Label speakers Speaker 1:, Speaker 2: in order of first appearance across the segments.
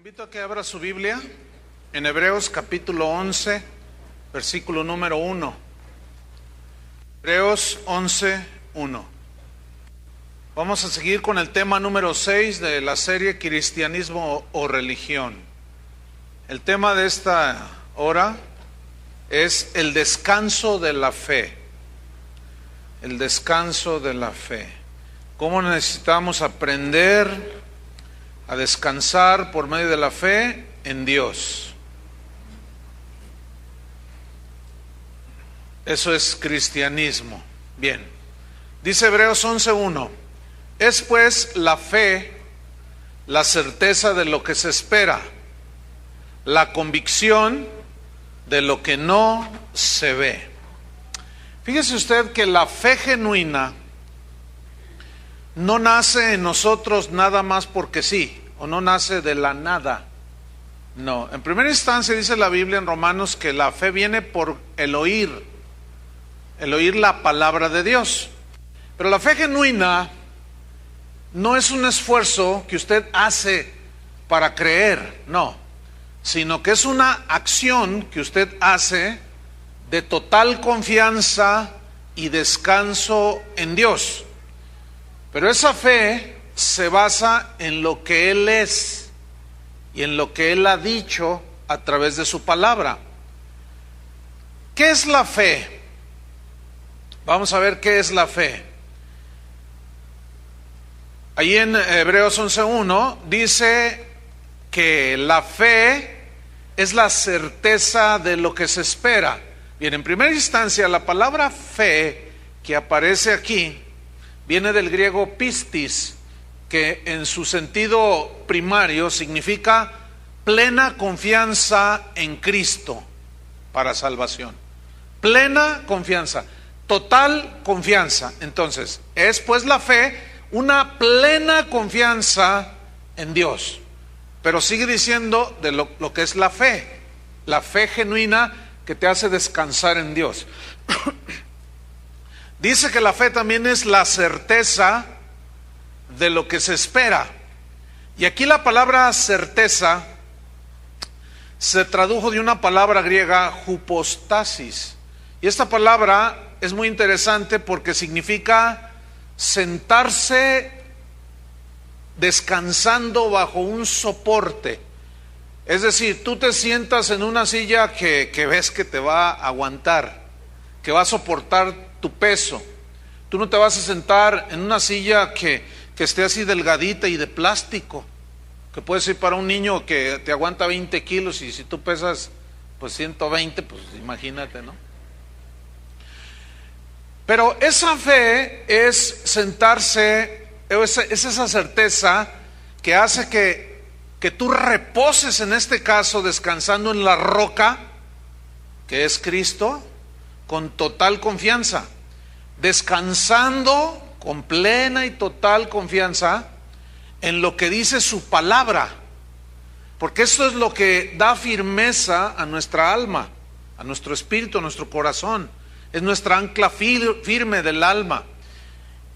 Speaker 1: Invito a que abra su Biblia en Hebreos capítulo 11, versículo número 1. Hebreos 11, 1. Vamos a seguir con el tema número 6 de la serie Cristianismo o Religión. El tema de esta hora es el descanso de la fe. El descanso de la fe. ¿Cómo necesitamos aprender a descansar por medio de la fe en Dios? Eso es cristianismo. Bien, dice Hebreos 11:1: es pues la fe la certeza de lo que se espera, la convicción de lo que no se ve. Fíjese usted que la fe genuina no nace en nosotros nada más porque sí, o no nace de la nada. No, en primera instancia dice la Biblia en Romanos que la fe viene por el oír la palabra de Dios. Pero la fe genuina no es un esfuerzo que usted hace para creer, no, sino que es una acción que usted hace de total confianza y descanso en Dios. Pero esa fe se basa en lo que Él es y en lo que Él ha dicho a través de su palabra. ¿Qué es la fe? Vamos a ver qué es la fe. Ahí en Hebreos 11:1 dice que la fe es la certeza de lo que se espera. Bien, en primera instancia la palabra fe que aparece aquí viene del griego pistis, que en su sentido primario significa plena confianza en Cristo para salvación. Plena confianza, total confianza. Entonces, es pues la fe una plena confianza en Dios. Pero sigue diciendo de lo que es la fe genuina que te hace descansar en Dios. Dice que la fe también es la certeza de lo que se espera. Y aquí la palabra certeza se tradujo de una palabra griega, hypostasis. Y esta palabra es muy interesante porque significa sentarse descansando bajo un soporte. Es decir, tú te sientas en una silla que ves que te va a aguantar, que va a soportar tu peso. Tú no te vas a sentar en una silla que esté así delgadita y de plástico, que puede ser para un niño que te aguanta 20 kilos y si tú pesas pues 120, pues imagínate, ¿no? Pero esa fe es sentarse, es esa certeza que hace que tú reposes, en este caso descansando en la roca que es Cristo, con total confianza, descansando con plena y total confianza en lo que dice su palabra, porque esto es lo que da firmeza a nuestra alma, a nuestro espíritu, a nuestro corazón. Es nuestra ancla firme del alma.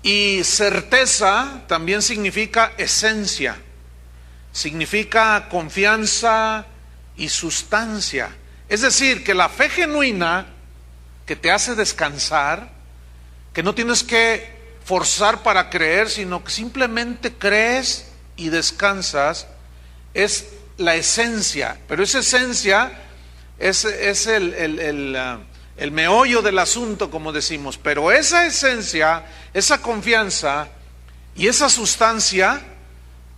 Speaker 1: Y certeza también significa esencia, significa confianza y sustancia. Es decir, que la fe genuina que te hace descansar, que no tienes que forzar para creer, sino que simplemente crees y descansas, es la esencia. Pero esa esencia es el meollo del asunto, como decimos. Pero esa esencia, esa confianza y esa sustancia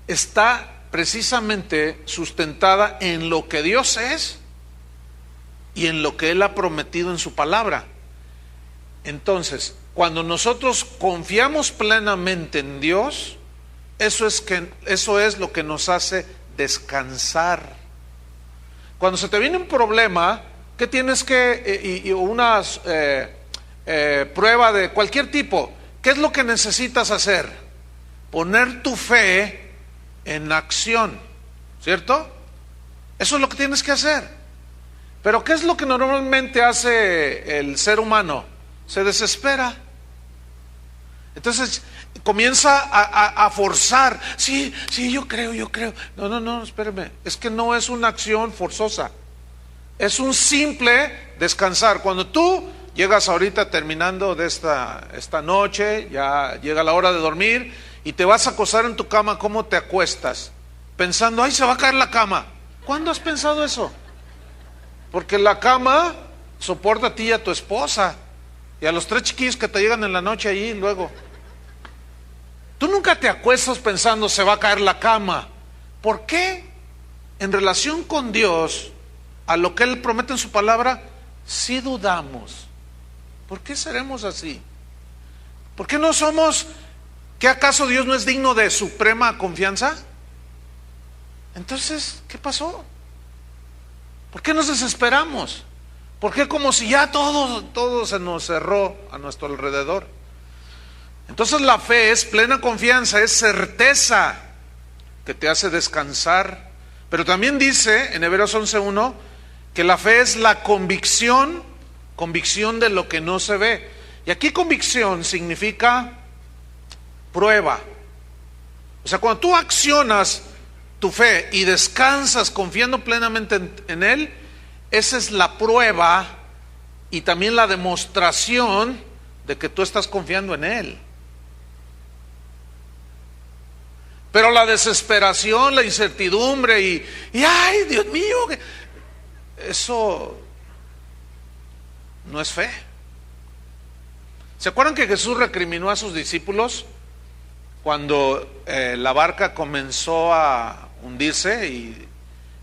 Speaker 1: está precisamente sustentada en lo que Dios es y en lo que Él ha prometido en su palabra. Entonces, cuando nosotros confiamos plenamente en Dios, eso es lo que nos hace descansar. Cuando se te viene un problema, ¿qué tienes que, y una prueba de cualquier tipo, qué es lo que necesitas hacer? Poner tu fe en acción, ¿cierto? Eso es lo que tienes que hacer. Pero ¿qué es lo que normalmente hace el ser humano? Se desespera. Entonces comienza a forzar. Sí, yo creo. No, espérame. Es que no es una acción forzosa. Es un simple descansar. Cuando tú llegas ahorita terminando de esta noche, ya llega la hora de dormir y te vas a acostar en tu cama, ¿cómo te acuestas? Pensando, ay, se va a caer la cama. ¿Cuándo has pensado eso? Porque la cama soporta a ti y a tu esposa y a los 3 chiquillos que te llegan en la noche allí luego. Tú nunca te acuestas pensando se va a caer la cama. ¿Por qué? En relación con Dios, a lo que Él promete en su palabra, sí dudamos. ¿Por qué seremos así? ¿Por qué no somos? ¿Qué acaso Dios no es digno de suprema confianza? Entonces, ¿qué pasó? ¿Por qué nos desesperamos? ¿Por qué como si ya todo se nos cerró a nuestro alrededor? Entonces la fe es plena confianza, es certeza que te hace descansar. Pero también dice en Hebreos 11:1 que la fe es la convicción de lo que no se ve. Y aquí convicción significa prueba. O sea, cuando tú accionas tu fe y descansas confiando plenamente en Él, esa es la prueba y también la demostración de que tú estás confiando en Él. Pero la desesperación, la incertidumbre y ay, Dios mío, eso no es fe. ¿Se acuerdan que Jesús recriminó a sus discípulos cuando la barca comenzó a hundirse? Y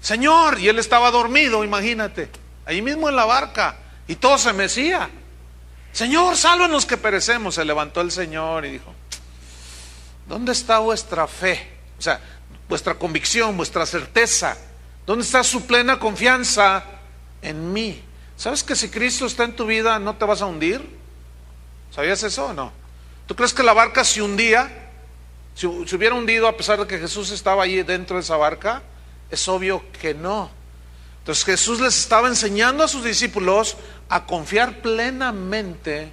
Speaker 1: Señor, y Él estaba dormido, imagínate, ahí mismo en la barca, y todo se mecía. Señor, sálvanos que perecemos. Se levantó el Señor y dijo, ¿dónde está vuestra fe? O sea, vuestra convicción, vuestra certeza. ¿Dónde está su plena confianza en mí? ¿Sabes que si Cristo está en tu vida no te vas a hundir? ¿Sabías eso o no? ¿Tú crees que la barca se hundía? Si hubiera hundido a pesar de que Jesús estaba allí dentro de esa barca, es obvio que no. Entonces Jesús les estaba enseñando a sus discípulos a confiar plenamente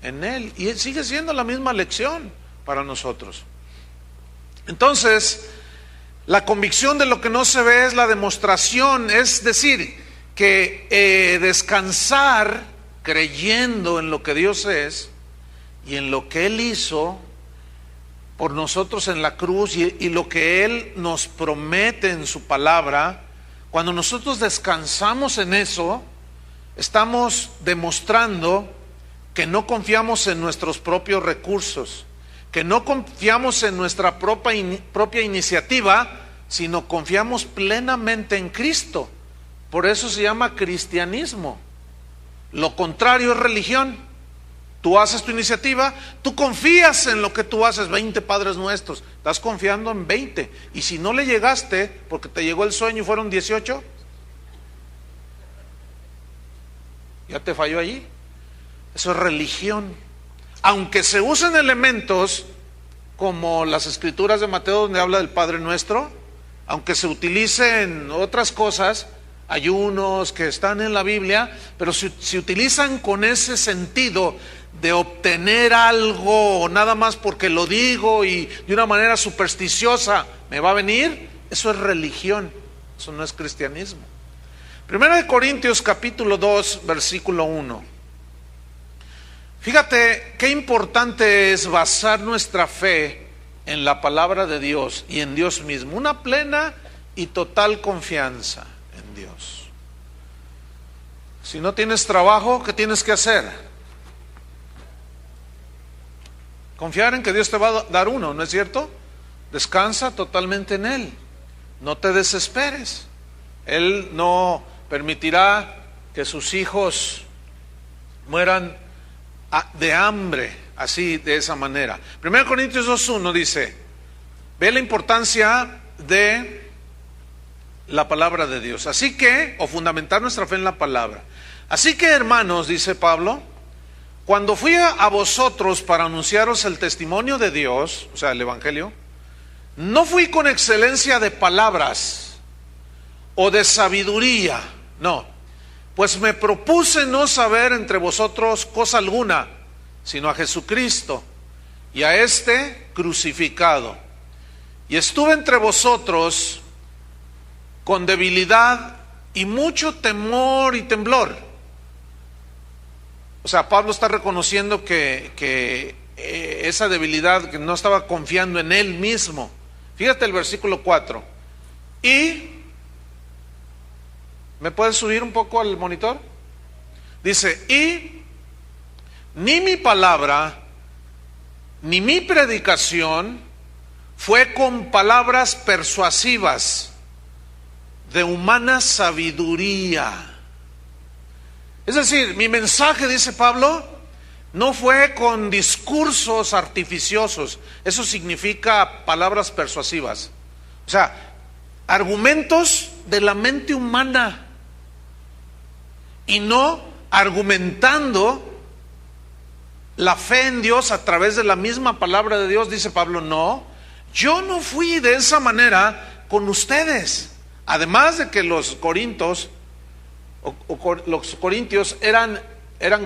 Speaker 1: en Él. Y sigue siendo la misma lección para nosotros. Entonces, la convicción de lo que no se ve es la demostración, es decir, que descansar creyendo en lo que Dios es y en lo que Él hizo por nosotros en la cruz y lo que Él nos promete en su palabra. Cuando nosotros descansamos en eso, estamos demostrando que no confiamos en nuestros propios recursos, que no confiamos en nuestra propia iniciativa, sino confiamos plenamente en Cristo. Por eso se llama cristianismo. Lo contrario es religión. Tú haces tu iniciativa, tú confías en lo que tú haces. 20 Padres Nuestros, estás confiando en 20. Y si no le llegaste, porque te llegó el sueño y fueron 18, ya te falló allí. Eso es religión. Aunque se usen elementos como las escrituras de Mateo donde habla del Padre Nuestro, aunque se utilicen otras cosas, ayunos que están en la Biblia, pero si utilizan con ese sentido de obtener algo nada más porque lo digo y de una manera supersticiosa me va a venir, eso es religión, eso no es cristianismo. 1 Corintios capítulo 2 versículo 1. Fíjate qué importante es basar nuestra fe en la palabra de Dios y en Dios mismo, una plena y total confianza en Dios. Si no tienes trabajo, ¿qué tienes que hacer? Confiar en que Dios te va a dar uno, ¿no es cierto? Descansa totalmente en Él, no te desesperes. Él no permitirá que sus hijos mueran de hambre, así, de esa manera. 1 Corintios 2:1 dice, ve la importancia de la palabra de Dios. Así que, o fundamentar nuestra fe en la palabra. Así que, hermanos, dice Pablo, cuando fui a vosotros para anunciaros el testimonio de Dios, o sea, el Evangelio, no fui con excelencia de palabras o de sabiduría, no, pues me propuse no saber entre vosotros cosa alguna, sino a Jesucristo y a este crucificado. Y estuve entre vosotros con debilidad y mucho temor y temblor. O sea, Pablo está reconociendo que esa debilidad, que no estaba confiando en él mismo. Fíjate el versículo 4. Y, ¿me puedes subir un poco al monitor? Dice, y ni mi palabra, ni mi predicación fue con palabras persuasivas de humana sabiduría. Es decir, mi mensaje, dice Pablo, no fue con discursos artificiosos. Eso significa palabras persuasivas. O sea, argumentos de la mente humana, y no argumentando la fe en Dios a través de la misma palabra de Dios. Dice Pablo, no, yo no fui de esa manera con ustedes. Además de que los corintios eran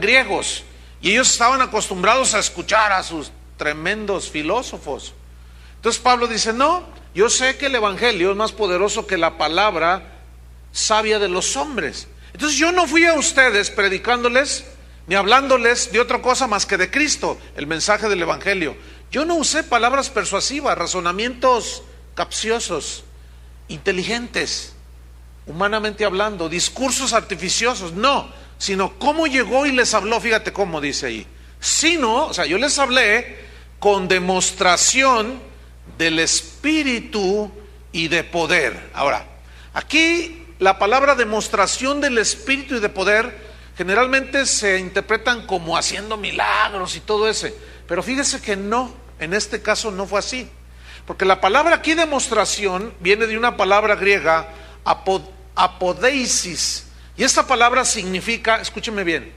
Speaker 1: griegos, y ellos estaban acostumbrados a escuchar a sus tremendos filósofos. Entonces Pablo dice, no, yo sé que el evangelio es más poderoso que la palabra sabia de los hombres. Entonces yo no fui a ustedes predicándoles ni hablándoles de otra cosa más que de Cristo, el mensaje del evangelio. Yo no usé palabras persuasivas, razonamientos capciosos, inteligentes, humanamente hablando, discursos artificiosos, no, sino cómo llegó y les habló. Fíjate cómo dice ahí, sino, o sea, yo les hablé con demostración del Espíritu y de poder. Ahora, aquí la palabra demostración del Espíritu y de poder generalmente se interpretan como haciendo milagros y todo ese, pero fíjese que no, en este caso no fue así, porque la palabra aquí demostración viene de una palabra griega, apodeisis, y esta palabra significa, escúcheme bien,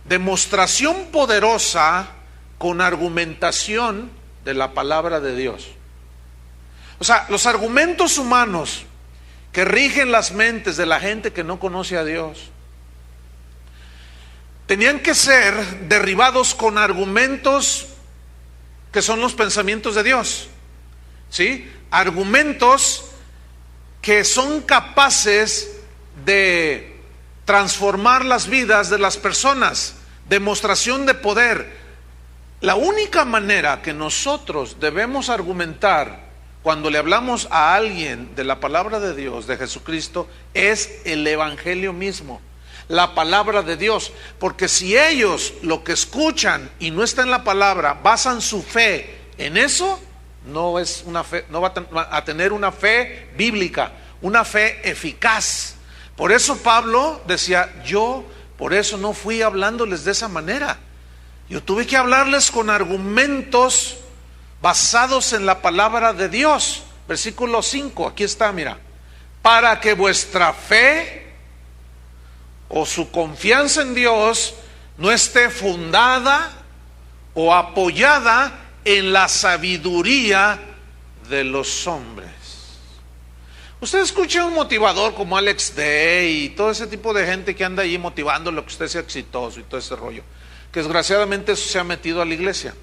Speaker 1: demostración poderosa con argumentación de la palabra de Dios. O sea, los argumentos humanos que rigen las mentes de la gente que no conoce a Dios tenían que ser derribados con argumentos que son los pensamientos de Dios, ¿sí? Argumentos que son capaces de transformar las vidas de las personas, demostración de poder. La única manera que nosotros debemos argumentar cuando le hablamos a alguien de la palabra de Dios, de Jesucristo, es el evangelio mismo, la palabra de Dios. Porque si ellos lo que escuchan y no está en la palabra, basan su fe en eso, no es una fe, no va a tener una fe bíblica, una fe eficaz. Por eso Pablo decía, yo por eso no fui hablándoles de esa manera. Yo tuve que hablarles con argumentos basados en la palabra de Dios. Versículo 5, aquí está, mira. Para que vuestra fe o su confianza en Dios no esté fundada o apoyada en la sabiduría de los hombres. Usted escucha un motivador como Alex Day y todo ese tipo de gente que anda ahí motivando lo que usted sea exitoso y todo ese rollo, que desgraciadamente eso se ha metido a la iglesia.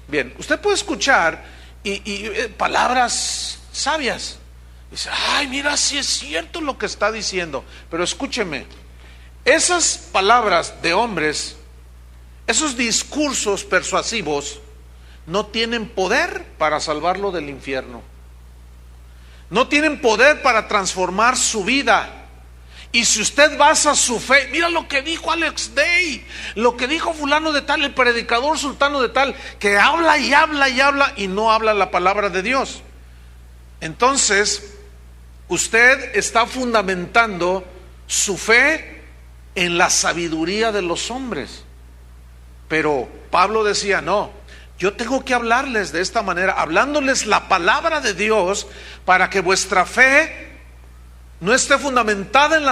Speaker 1: Bien, usted puede escuchar y palabras sabias. Dice, ay, mira, si es cierto lo que está diciendo. Pero escúcheme, esas palabras de hombres, esos discursos persuasivos, no tienen poder para salvarlo del infierno. No tienen poder para transformar su vida. Y si usted basa su fe, mira lo que dijo Alex Day, lo que dijo fulano de tal, el predicador sultano de tal, que habla y habla y habla y no habla la palabra de Dios. Entonces, usted está fundamentando su fe en la sabiduría de los hombres. Pero Pablo decía, no, yo tengo que hablarles de esta manera, hablándoles la palabra de Dios, para que vuestra fe no esté fundamentada en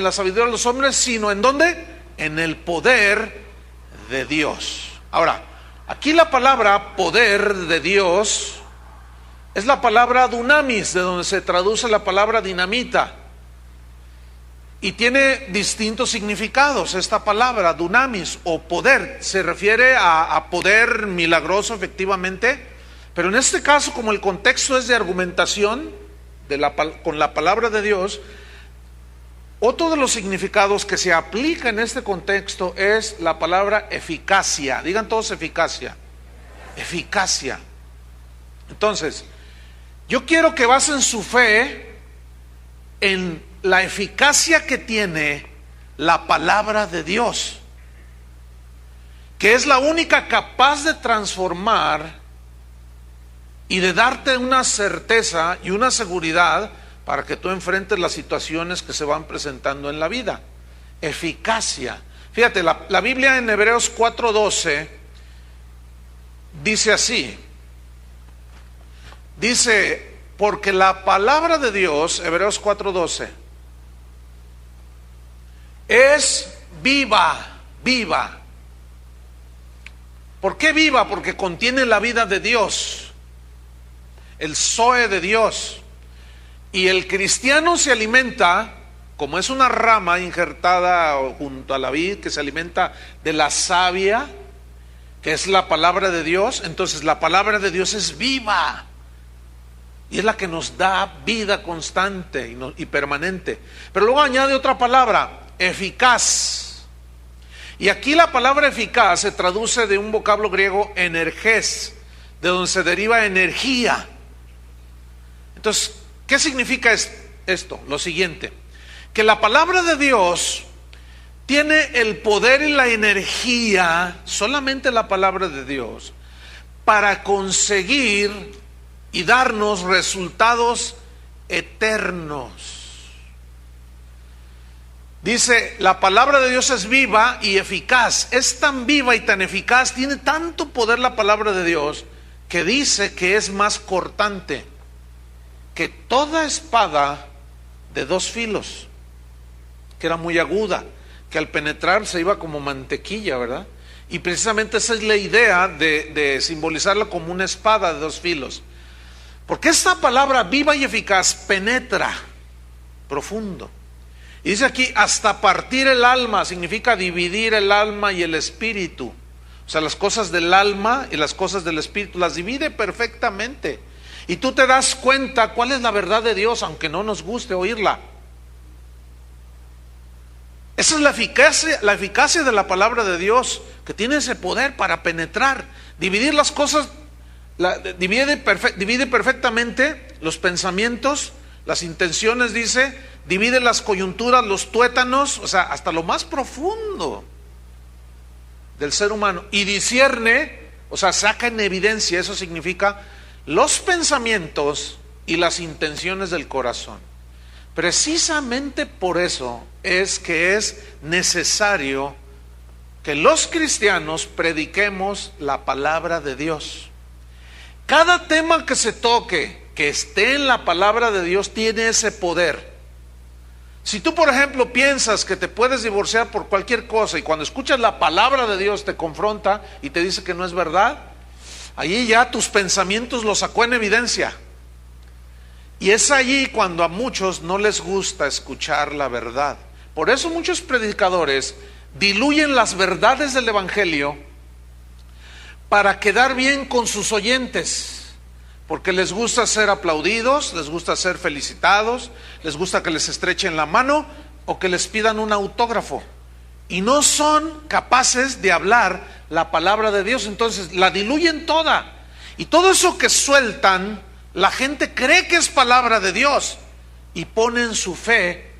Speaker 1: la sabiduría de los hombres, sino ¿en dónde? En el poder de Dios. Ahora, aquí la palabra poder de Dios es la palabra dunamis, de donde se traduce la palabra dinamita. Y tiene distintos significados esta palabra, dunamis o poder. Se refiere a poder milagroso efectivamente, pero en este caso, como el contexto es de argumentación con la palabra de Dios, otro de los significados que se aplica en este contexto es la palabra eficacia. Digan todos eficacia. Eficacia. Entonces, yo quiero que basen su fe en la eficacia que tiene la palabra de Dios, que es la única capaz de transformar y de darte una certeza y una seguridad para que tú enfrentes las situaciones que se van presentando en la vida. Eficacia. Fíjate, la Biblia en Hebreos 4:12 dice así. Dice, porque la palabra de Dios, Hebreos 4:12, es viva, viva. ¿Por qué viva? Porque contiene la vida de Dios, el zoe de Dios. Y el cristiano se alimenta, como es una rama injertada junto a la vid, que se alimenta de la savia, que es la palabra de Dios. Entonces la palabra de Dios es viva y es la que nos da vida constante y permanente. Pero luego añade otra palabra, eficaz. Y aquí la palabra eficaz se traduce de un vocablo griego energés, de donde se deriva energía. Entonces, ¿qué significa esto? Lo siguiente, que la palabra de Dios tiene el poder y la energía, solamente la palabra de Dios, para conseguir y darnos resultados eternos. Dice, la palabra de Dios es viva y eficaz. Es tan viva y tan eficaz, tiene tanto poder la palabra de Dios, que dice que es más cortante que toda espada de dos filos, que era muy aguda, que al penetrar se iba como mantequilla, ¿verdad? Y precisamente esa es la idea de simbolizarla como una espada de dos filos. Porque esta palabra viva y eficaz penetra profundo. Y dice aquí, hasta partir el alma, significa dividir el alma y el espíritu. O sea, las cosas del alma y las cosas del espíritu las divide perfectamente. Y tú te das cuenta cuál es la verdad de Dios, aunque no nos guste oírla. Esa es la eficacia de la palabra de Dios, que tiene ese poder para penetrar, dividir las cosas, divide perfectamente los pensamientos, las intenciones, dice, divide las coyunturas, los tuétanos, o sea, hasta lo más profundo del ser humano, y discierne, o sea, saca en evidencia, eso significa los pensamientos y las intenciones del corazón. Precisamente por eso es que es necesario que los cristianos prediquemos la palabra de Dios. Cada tema que se toque, que esté en la palabra de Dios, tiene ese poder. Si tú, por ejemplo, piensas que te puedes divorciar por cualquier cosa y cuando escuchas la palabra de Dios te confronta y te dice que no es verdad, allí ya tus pensamientos los sacó en evidencia. Y es allí cuando a muchos no les gusta escuchar la verdad. Por eso muchos predicadores diluyen las verdades del evangelio para quedar bien con sus oyentes, porque les gusta ser aplaudidos, les gusta ser felicitados, les gusta que les estrechen la mano o que les pidan un autógrafo, y no son capaces de hablar la palabra de Dios. Entonces la diluyen toda, y todo eso que sueltan, la gente cree que es palabra de Dios y ponen su fe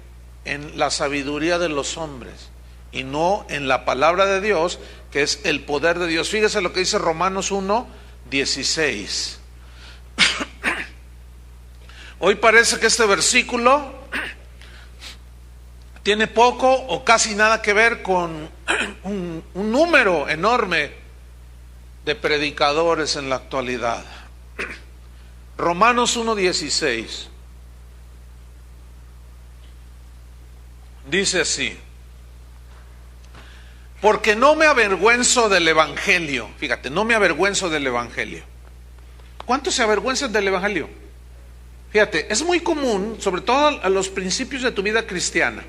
Speaker 1: en la sabiduría de los hombres y no en la palabra de Dios, que es el poder de Dios. Fíjese lo que dice Romanos 1:16. Hoy parece que este versículo tiene poco o casi nada que ver con un número enorme de predicadores en la actualidad. Romanos 1:16 dice así: porque no me avergüenzo del evangelio. Fíjate, no me avergüenzo del evangelio. ¿Cuántos se avergüenzan del evangelio? Fíjate, es muy común, sobre todo a los principios de tu vida cristiana,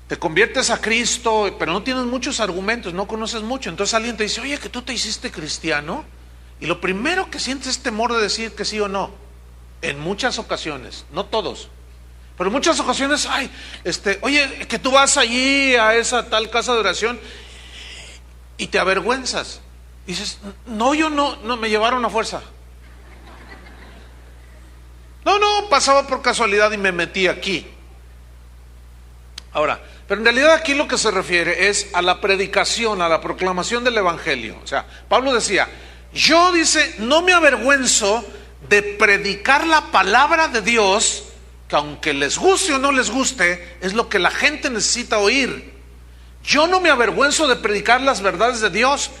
Speaker 1: te conviertes a Cristo, pero no tienes muchos argumentos, no conoces mucho. Entonces alguien te dice, oye, que tú te hiciste cristiano, y lo primero que sientes es temor de decir que sí o no. En muchas ocasiones, no todos, pero en muchas ocasiones, oye, que tú vas allí a esa tal casa de oración y te avergüenzas. Y dices, no, yo no, me llevaron a fuerza. No, pasaba por casualidad y me metí aquí. Ahora, pero en realidad aquí lo que se refiere es a la predicación, a la proclamación del Evangelio. O sea, Pablo decía, yo, dice, no me avergüenzo de predicar la palabra de Dios, que aunque les guste o no les guste, es lo que la gente necesita oír. Yo no me avergüenzo de predicar las verdades de Dios,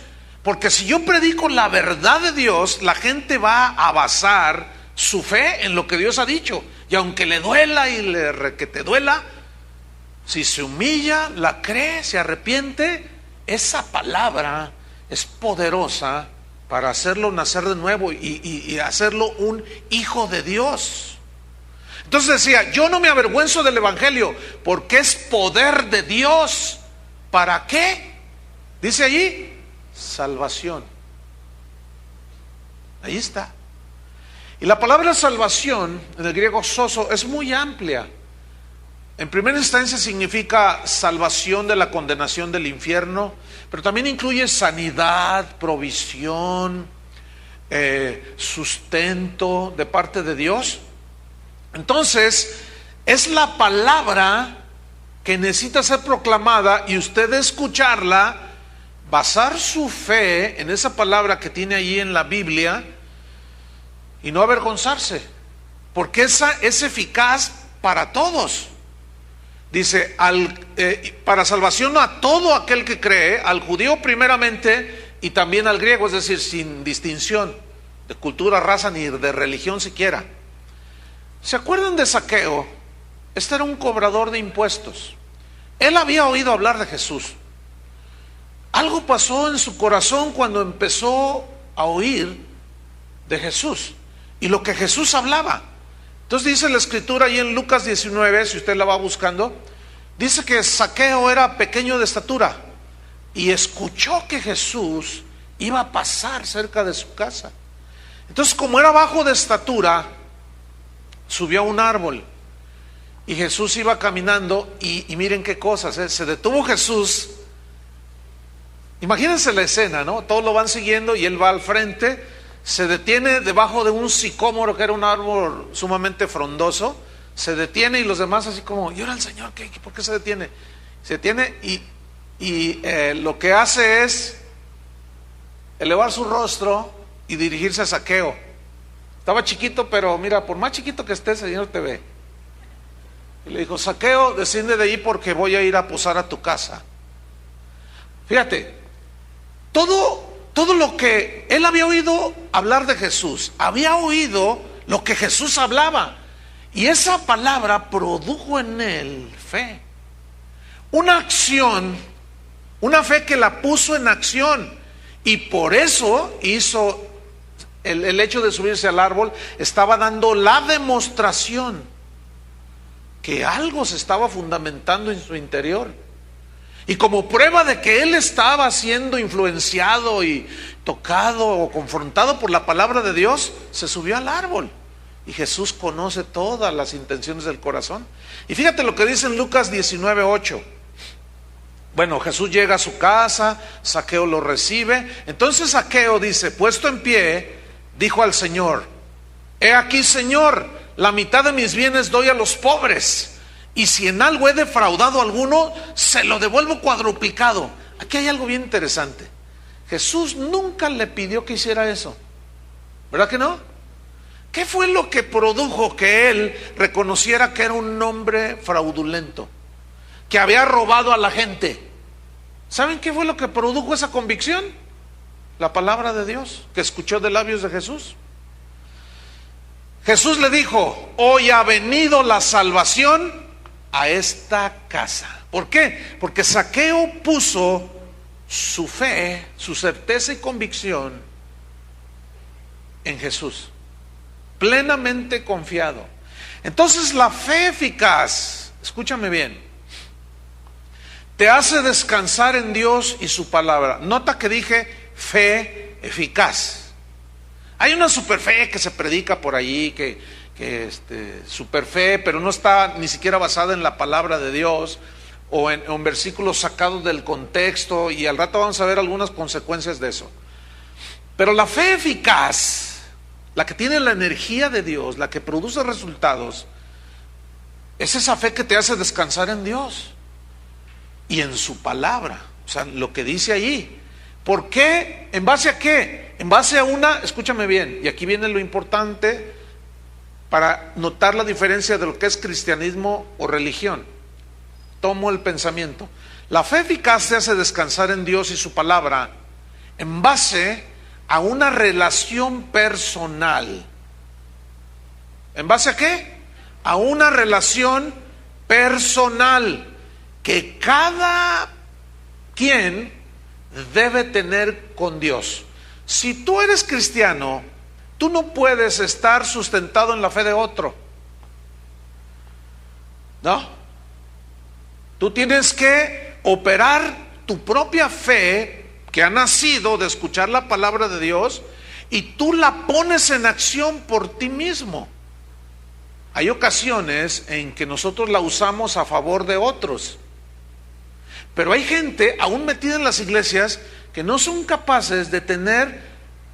Speaker 1: porque si yo predico la verdad de Dios, la gente va a basar su fe en lo que Dios ha dicho. Y aunque le duela y le requete duela, si se humilla, la cree, se arrepiente, esa palabra es poderosa para hacerlo nacer de nuevo y hacerlo un hijo de Dios. Entonces decía, yo no me avergüenzo del Evangelio, porque es poder de Dios. ¿Para qué? Dice allí, salvación. Ahí está. Y la palabra salvación, en el griego sozo, es muy amplia. En primera instancia significa salvación de la condenación del infierno, pero también incluye sanidad, provisión, sustento de parte de Dios. Entonces, es la palabra que necesita ser proclamada y usted escucharla, basar su fe en esa palabra que tiene allí en la Biblia y no avergonzarse, porque esa es eficaz para todos. Dice, para salvación a todo aquel que cree, al judío primeramente y también al griego, es decir, sin distinción de cultura, raza ni de religión siquiera. ¿Se acuerdan de Zaqueo? Este era un cobrador de impuestos. Él había oído hablar de Jesús. Algo pasó en su corazón cuando empezó a oír de Jesús y lo que Jesús hablaba. Entonces dice la escritura ahí en Lucas 19, si usted la va buscando, dice que Zaqueo era pequeño de estatura y escuchó que Jesús iba a pasar cerca de su casa. Entonces, como era bajo de estatura, subió a un árbol y Jesús iba caminando y miren qué cosas, se detuvo Jesús. Imagínense la escena, ¿no? Todos lo van siguiendo y él va al frente. Se detiene debajo de un sicómoro, que era un árbol sumamente frondoso. Se detiene y los demás así como, ¿y ahora el Señor por qué se detiene? Se detiene y lo que hace es elevar su rostro y dirigirse a Zaqueo. Estaba chiquito, pero mira, por más chiquito que esté, el Señor te ve. Y le dijo, Zaqueo, desciende de ahí porque voy a ir a posar a tu casa. Fíjate, todo lo que él había oído hablar de Jesús, había oído lo que Jesús hablaba, y esa palabra produjo en él fe, una acción, una fe que la puso en acción, y por eso hizo el hecho de subirse al árbol, estaba dando la demostración que algo se estaba fundamentando en su interior. Y como prueba de que él estaba siendo influenciado y tocado o confrontado por la palabra de Dios, se subió al árbol. Y Jesús conoce todas las intenciones del corazón. Y fíjate lo que dice en Lucas 19:8. Bueno, Jesús llega a su casa, Zaqueo lo recibe. Entonces Zaqueo dice, puesto en pie, dijo al Señor, he aquí, Señor, la mitad de mis bienes doy a los pobres. Y si en algo he defraudado a alguno, se lo devuelvo cuadruplicado. Aquí hay algo bien interesante. Jesús nunca le pidió que hiciera eso, ¿verdad que no? ¿Qué fue lo que produjo que él reconociera que era un hombre fraudulento, que había robado a la gente? ¿Saben qué fue lo que produjo esa convicción? La palabra de Dios que escuchó de labios de Jesús. Jesús le dijo, hoy ha venido la salvación a esta casa. ¿Por qué? Porque Zaqueo puso su fe, su certeza y convicción en Jesús, plenamente confiado. Entonces la fe eficaz, escúchame bien, te hace descansar en Dios y su palabra. Nota que dije fe eficaz. Hay una superfe que se predica por ahí, que superfe, pero no está ni siquiera basada en la palabra de Dios, o en versículos sacados del contexto, y al rato vamos a ver algunas consecuencias de eso. Pero la fe eficaz, la que tiene la energía de Dios, la que produce resultados, es esa fe que te hace descansar en Dios y en su palabra, o sea, lo que dice allí. ¿Por qué? ¿En base a qué? En base a escúchame bien, y aquí viene lo importante para notar la diferencia de lo que es cristianismo o religión. Tomo el pensamiento. La fe eficaz te hace descansar en Dios y su palabra en base a una relación personal. ¿En base a qué? A una relación personal que cada quien debe tener con Dios. Si tú eres cristiano, tú no puedes estar sustentado en la fe de otro, ¿no? Tú tienes que operar tu propia fe que ha nacido de escuchar la palabra de Dios, y tú la pones en acción por ti mismo. Hay ocasiones en que nosotros la usamos a favor de otros, pero hay gente aún metida en las iglesias que no son capaces de tener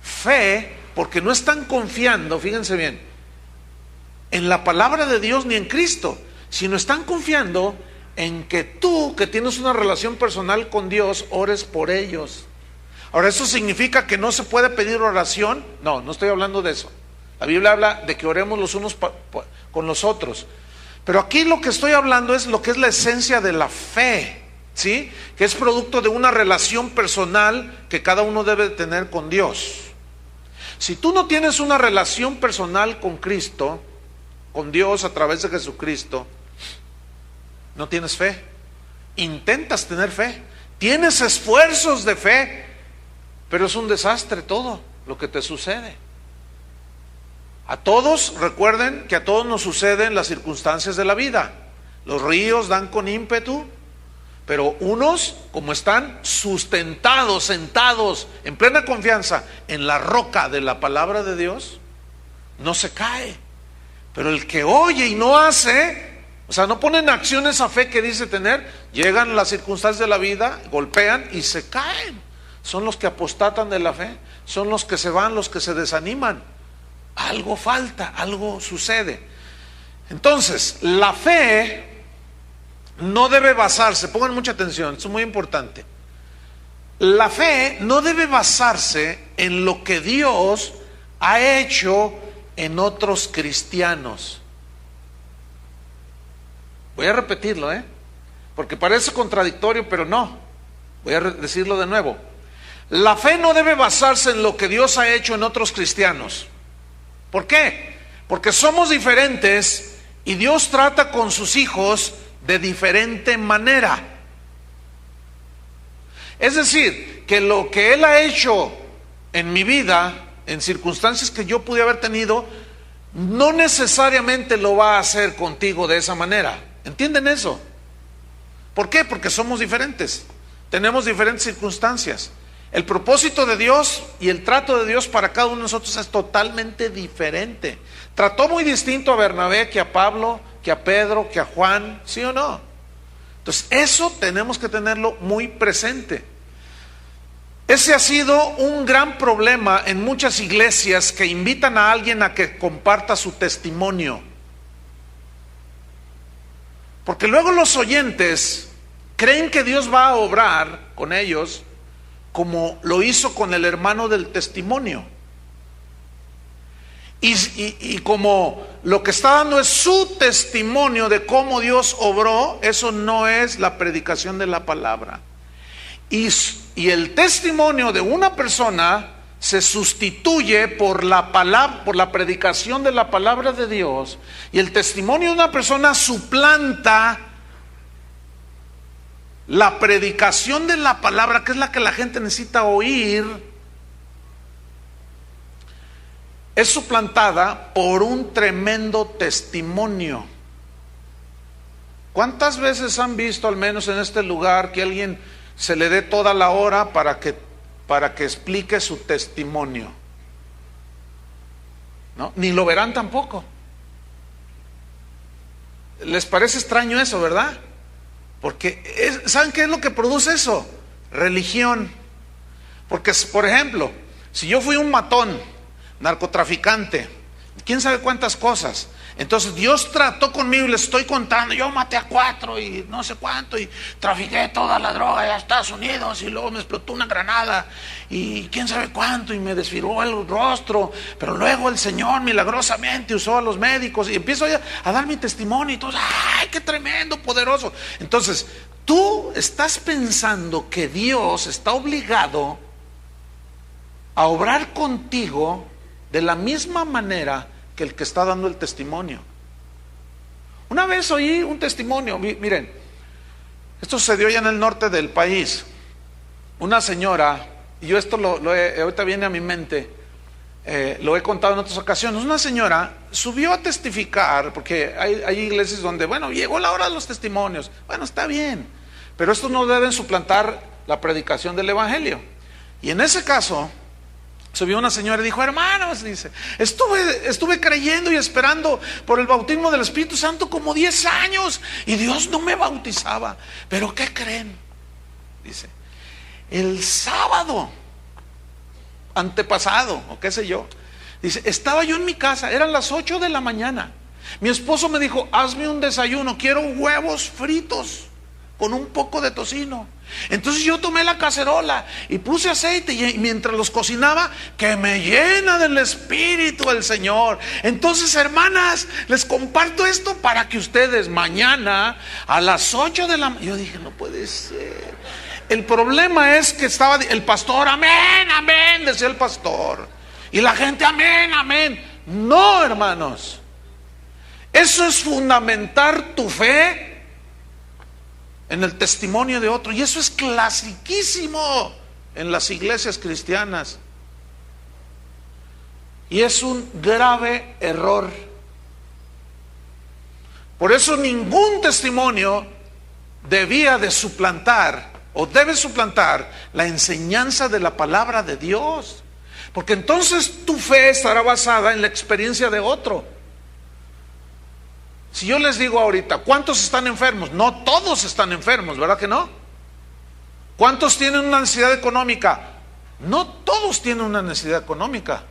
Speaker 1: fe porque no están confiando, fíjense bien, en la palabra de Dios ni en Cristo, sino están confiando en que tú, que tienes una relación personal con Dios, ores por ellos. Ahora, ¿eso significa que no se puede pedir oración? No, no estoy hablando de eso. La Biblia habla de que oremos los unos con los otros. Pero aquí lo que estoy hablando es lo que es la esencia de la fe, ¿sí? Que es producto de una relación personal que cada uno debe tener con Dios. Si tú no tienes una relación personal con Cristo, con Dios a través de Jesucristo, no tienes fe. Intentas tener fe, tienes esfuerzos de fe, pero es un desastre todo lo que te sucede. A todos, recuerden que a todos nos suceden las circunstancias de la vida. Los ríos dan con ímpetu, pero unos, como están sustentados, sentados en plena confianza en la roca de la palabra de Dios, no se cae. Pero el que oye y no hace, o sea, no pone en acción esa fe que dice tener, llegan las circunstancias de la vida, golpean y se caen. Son los que apostatan de la fe, son los que se van, los que se desaniman. Algo falta, algo sucede. Entonces, la fe no debe basarse, pongan mucha atención, esto es muy importante. La fe no debe basarse en lo que Dios ha hecho en otros cristianos. Voy a repetirlo, porque parece contradictorio, pero no. Voy a decirlo de nuevo. La fe no debe basarse en lo que Dios ha hecho en otros cristianos. ¿Por qué? Porque somos diferentes y Dios trata con sus hijos de diferente manera. Es decir, que lo que Él ha hecho en mi vida, en circunstancias que yo pude haber tenido, no necesariamente lo va a hacer contigo de esa manera. ¿Entienden eso? ¿Por qué? Porque somos diferentes, tenemos diferentes circunstancias. El propósito de Dios y el trato de Dios para cada uno de nosotros es totalmente diferente. Trató muy distinto a Bernabé que a Pablo, que a Pedro, que a Juan, ¿sí o no? Entonces eso tenemos que tenerlo muy presente. Ese ha sido un gran problema en muchas iglesias que invitan a alguien a que comparta su testimonio. Porque luego los oyentes creen que Dios va a obrar con ellos como lo hizo con el hermano del testimonio. Y como lo que está dando es su testimonio de cómo Dios obró, eso no es la predicación de la palabra. Y el testimonio de una persona se sustituye por la palabra, por la predicación de la palabra de Dios, y el testimonio de una persona suplanta la predicación de la palabra, que es la que la gente necesita oír, es suplantada por un tremendo testimonio. ¿Cuántas veces han visto, al menos en este lugar, que alguien se le dé toda la hora para que explique su testimonio? ¿No? Ni lo verán tampoco. ¿Les parece extraño eso, verdad? Porque ¿saben qué es lo que produce eso? Religión. Porque, por ejemplo, si yo fui un matón, narcotraficante, quién sabe cuántas cosas, entonces Dios trató conmigo y les estoy contando, yo maté a 4 y no sé cuánto, y trafiqué toda la droga a Estados Unidos, y luego me explotó una granada y quién sabe cuánto, y me desfiguró el rostro, pero luego el Señor milagrosamente usó a los médicos, y empiezo a dar mi testimonio y todo. ¡Ay, qué tremendo, poderoso! Entonces tú estás pensando que Dios está obligado a obrar contigo de la misma manera que el que está dando el testimonio. Una vez oí un testimonio, miren, esto sucedió ya en el norte del país. Una señora, y yo esto ahorita viene a mi mente, lo he contado en otras ocasiones. Una señora subió a testificar, porque hay iglesias donde, bueno, llegó la hora de los testimonios. Bueno, está bien, pero estos no deben suplantar la predicación del evangelio. Y en ese caso subió una señora y dijo: hermanos, dice, estuve creyendo y esperando por el bautismo del Espíritu Santo como 10 años y Dios no me bautizaba. Pero ¿qué creen? Dice, el sábado antepasado, o qué sé yo, dice, estaba yo en mi casa, eran las 8 de la mañana. Mi esposo me dijo: hazme un desayuno, quiero huevos fritos con un poco de tocino. Entonces yo tomé la cacerola y puse aceite, y mientras los cocinaba, que me llena del Espíritu el Señor. Entonces, hermanas, les comparto esto para que ustedes mañana a las 8 de la mañana. Yo dije: no puede ser. El problema es que estaba el pastor, amén, amén, decía el pastor, y la gente, amén, amén. No, hermanos, eso es fundamentar tu fe en el testimonio de otro, y eso es clasiquísimo en las iglesias cristianas, y es un grave error. Por eso ningún testimonio debía de suplantar o debe suplantar la enseñanza de la palabra de Dios, porque entonces tu fe estará basada en la experiencia de otro. Si yo les digo ahorita, ¿cuántos están enfermos? No todos están enfermos, ¿verdad que no? ¿Cuántos tienen una necesidad económica? No todos tienen una necesidad económica.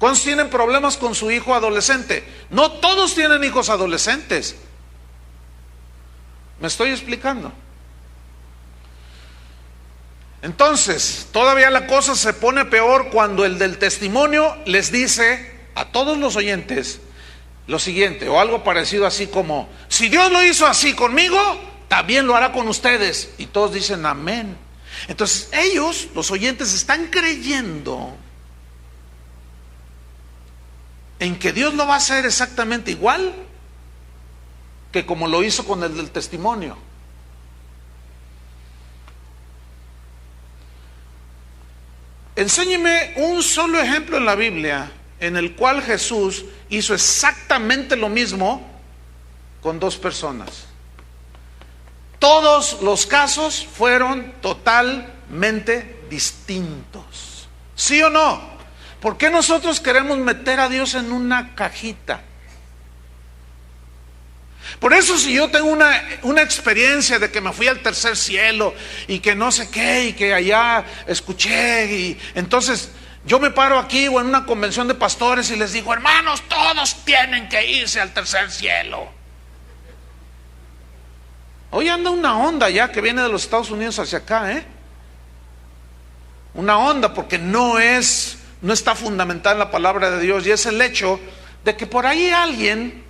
Speaker 1: ¿Cuántos tienen problemas con su hijo adolescente? No todos tienen hijos adolescentes. ¿Me estoy explicando? Entonces, todavía la cosa se pone peor cuando el del testimonio les dice a todos los oyentes lo siguiente, o algo parecido así como: si Dios lo hizo así conmigo, también lo hará con ustedes. Y todos dicen amén. Entonces ellos, los oyentes, están creyendo en que Dios lo va a hacer exactamente igual que como lo hizo con el del testimonio. Enséñeme un solo ejemplo en la Biblia en el cual Jesús hizo exactamente lo mismo con 2 personas. Todos los casos fueron totalmente distintos. ¿Sí o no? ¿Por qué nosotros queremos meter a Dios en una cajita? Por eso, si yo tengo una experiencia de que me fui al tercer cielo y que no sé qué, y que allá escuché, y entonces yo me paro aquí o en una convención de pastores y les digo: hermanos, todos tienen que irse al tercer cielo. Hoy anda una onda ya que viene de los Estados Unidos hacia acá, una onda, porque no está fundamentada en la palabra de Dios, y es el hecho de que por ahí alguien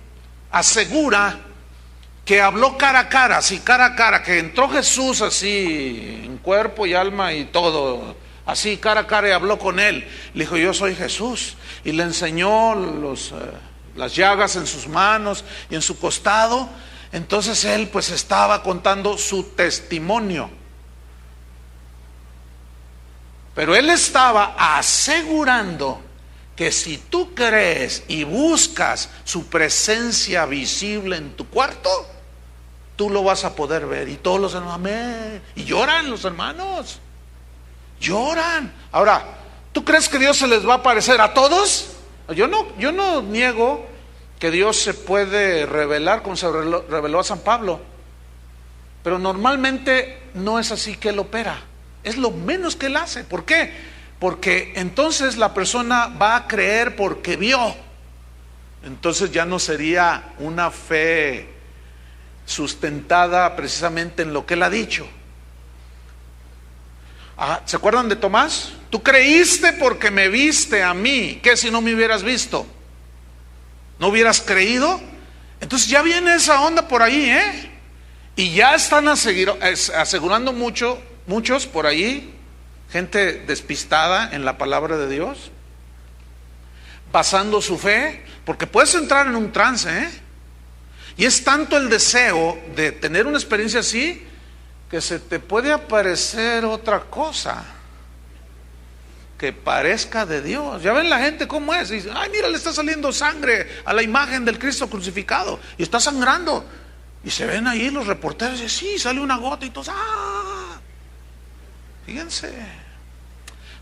Speaker 1: asegura que habló cara a cara, así cara a cara, que entró Jesús así en cuerpo y alma y todo, así cara a cara, y habló con él. Le dijo: yo soy Jesús, y le enseñó las llagas en sus manos y en su costado. Entonces él pues estaba contando su testimonio, pero él estaba asegurando que si tú crees y buscas su presencia visible en tu cuarto, tú lo vas a poder ver. Y todos los hermanos, amén. Y lloran los hermanos. Lloran. Ahora, ¿tú crees que Dios se les va a aparecer a todos? Yo no niego que Dios se puede revelar como se reveló a San Pablo. Pero normalmente no es así que Él opera. Es lo menos que Él hace. ¿Por qué? Porque entonces la persona va a creer porque vio. Entonces ya no sería una fe sustentada precisamente en lo que Él ha dicho. ¿Se acuerdan de Tomás? Tú creíste porque me viste a mí. ¿Qué si no me hubieras visto? ¿No hubieras creído? Entonces ya viene esa onda por ahí, ¿eh? Y ya están asegurando muchos por ahí, gente despistada en la palabra de Dios, basando su fe, porque puedes entrar en un trance, ¿eh? Y es tanto el deseo de tener una experiencia así, que se te puede aparecer otra cosa que parezca de Dios. Ya ven la gente cómo es, y dice, ay, mira, le está saliendo sangre a la imagen del Cristo crucificado, y está sangrando. Y se ven ahí los reporteros y dicen, sí, sale una gota y todos, ¡ah! Fíjense,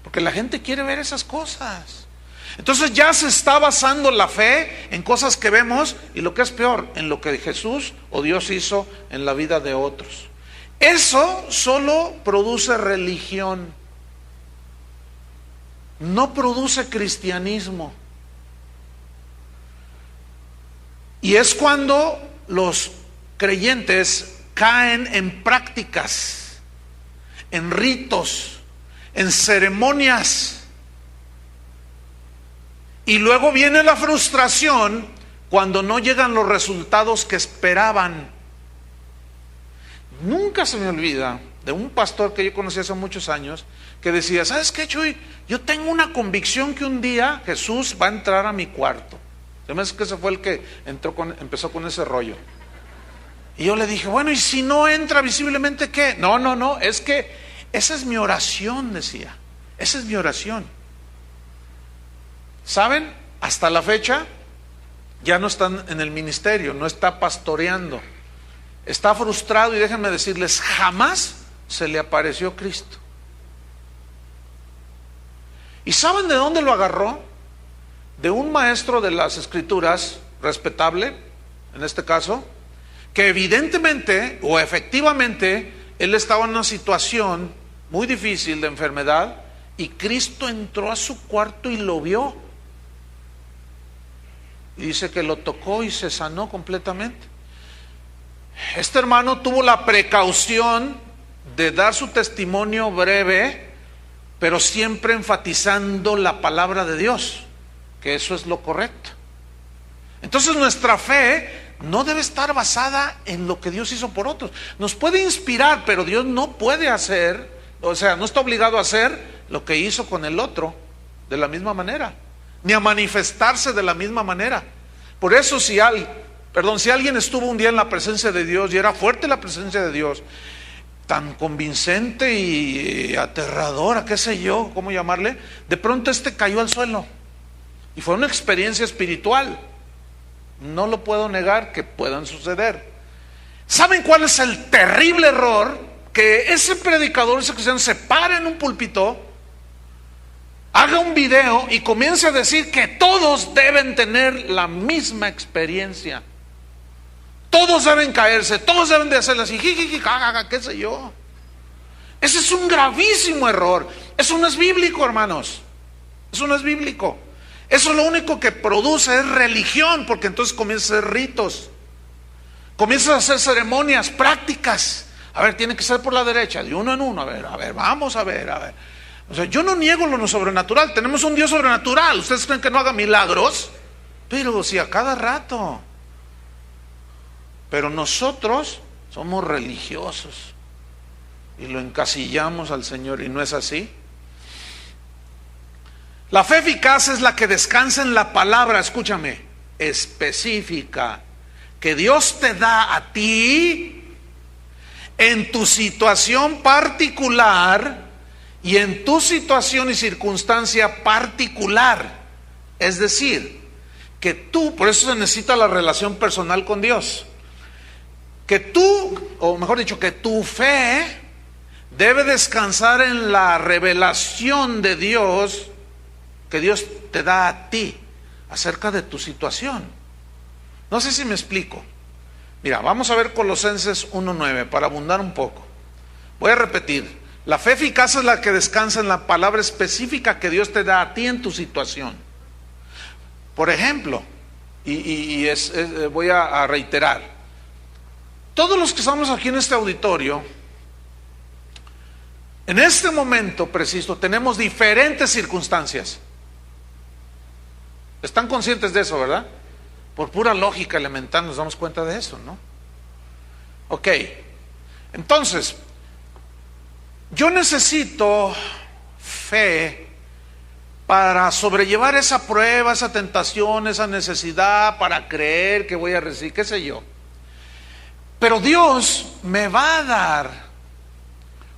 Speaker 1: porque la gente quiere ver esas cosas. Entonces ya se está basando la fe en cosas que vemos, y lo que es peor, en lo que Jesús o Dios hizo en la vida de otros. Eso solo produce religión, no produce cristianismo. Y es cuando los creyentes caen en prácticas, en ritos, en ceremonias, y luego viene la frustración cuando no llegan los resultados que esperaban. Nunca se me olvida de un pastor que yo conocí hace muchos años que decía, ¿sabes qué, Chuy? Yo tengo una convicción que un día Jesús va a entrar a mi cuarto. Se me hace que ese fue el que empezó con ese rollo. Y yo le dije, bueno, ¿y si no entra visiblemente qué? No, es que esa es mi oración, decía. Esa es mi oración. ¿Saben? Hasta la fecha ya no están en el ministerio, no está pastoreando. Está frustrado, y déjenme decirles, jamás se le apareció Cristo. ¿Y saben de dónde lo agarró? De un maestro de las Escrituras, respetable, en este caso, que evidentemente o efectivamente él estaba en una situación muy difícil de enfermedad, y Cristo entró a su cuarto y lo vio. Y dice que lo tocó y se sanó completamente. Este hermano tuvo la precaución de dar su testimonio breve, pero siempre enfatizando la palabra de Dios, que eso es lo correcto. Entonces nuestra fe no debe estar basada en lo que Dios hizo por otros. Nos puede inspirar, pero Dios no puede hacer, o sea, no está obligado a hacer lo que hizo con el otro de la misma manera, ni a manifestarse de la misma manera. Por eso si alguien estuvo un día en la presencia de Dios y era fuerte la presencia de Dios, tan convincente y aterradora, qué sé yo, cómo llamarle, de pronto cayó al suelo y fue una experiencia espiritual. No lo puedo negar que puedan suceder. ¿Saben cuál es el terrible error? Que ese predicador, ese cristiano, se para en un púlpito, haga un video y comience a decir que todos deben tener la misma experiencia. Todos deben caerse, todos deben de hacerlo así, qué sé yo. Ese es un gravísimo error. Eso no es bíblico, hermanos. Eso no es bíblico. Eso lo único que produce es religión, porque entonces comienzan a hacer ritos, comienzan a hacer ceremonias, prácticas. A ver, tiene que ser por la derecha, de uno en uno. A ver, vamos a ver. O sea, yo no niego lo sobrenatural. Tenemos un Dios sobrenatural. ¿Ustedes creen que no haga milagros? Pero sí, a cada rato. Pero nosotros somos religiosos y lo encasillamos al Señor, y no es así. La fe eficaz es la que descansa en la palabra, escúchame, específica, que Dios te da a ti en tu situación particular y en tu situación y circunstancia particular. Es decir, que tú, por eso se necesita la relación personal con Dios. que tú, o mejor dicho, que tu fe debe descansar en la revelación de Dios que Dios te da a ti acerca de tu situación. No sé si me explico. Mira, vamos a ver Colosenses 1:9 para abundar un poco. Voy a repetir. La fe eficaz es la que descansa en la palabra específica que Dios te da a ti en tu situación. Por ejemplo, voy a reiterar, todos los que estamos aquí en este auditorio, en este momento preciso, tenemos diferentes circunstancias. ¿Están conscientes de eso, verdad? Por pura lógica elemental nos damos cuenta de eso, ¿no? Ok, entonces, yo necesito fe para sobrellevar esa prueba, esa tentación, esa necesidad, para creer que voy a recibir, qué sé yo. Pero Dios me va a dar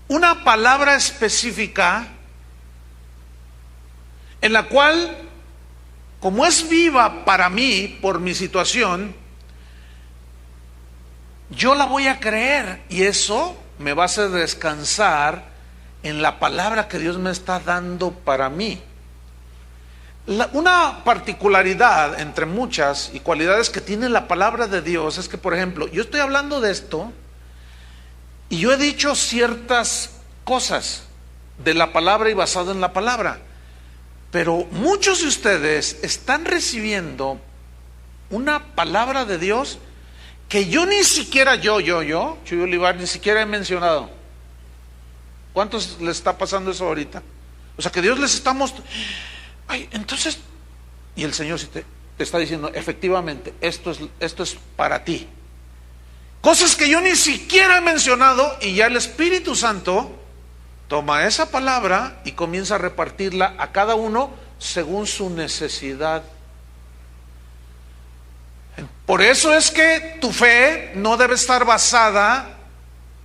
Speaker 1: una palabra específica en la cual, como es viva para mí por mi situación, yo la voy a creer y eso me va a hacer descansar en la palabra que Dios me está dando para mí. Una particularidad entre muchas y cualidades que tiene la palabra de Dios es que, por ejemplo, yo estoy hablando de esto y yo he dicho ciertas cosas de la palabra y basado en la palabra, pero muchos de ustedes están recibiendo una palabra de Dios que yo ni siquiera, Chuyo Olivar, ni siquiera he mencionado. ¿Cuántos les está pasando eso ahorita? O sea, que Dios les está mostrando. Ay, entonces, y el Señor te está diciendo, efectivamente, esto es para ti. Cosas que yo ni siquiera he mencionado, y ya el Espíritu Santo toma esa palabra y comienza a repartirla a cada uno según su necesidad. Por eso es que tu fe no debe estar basada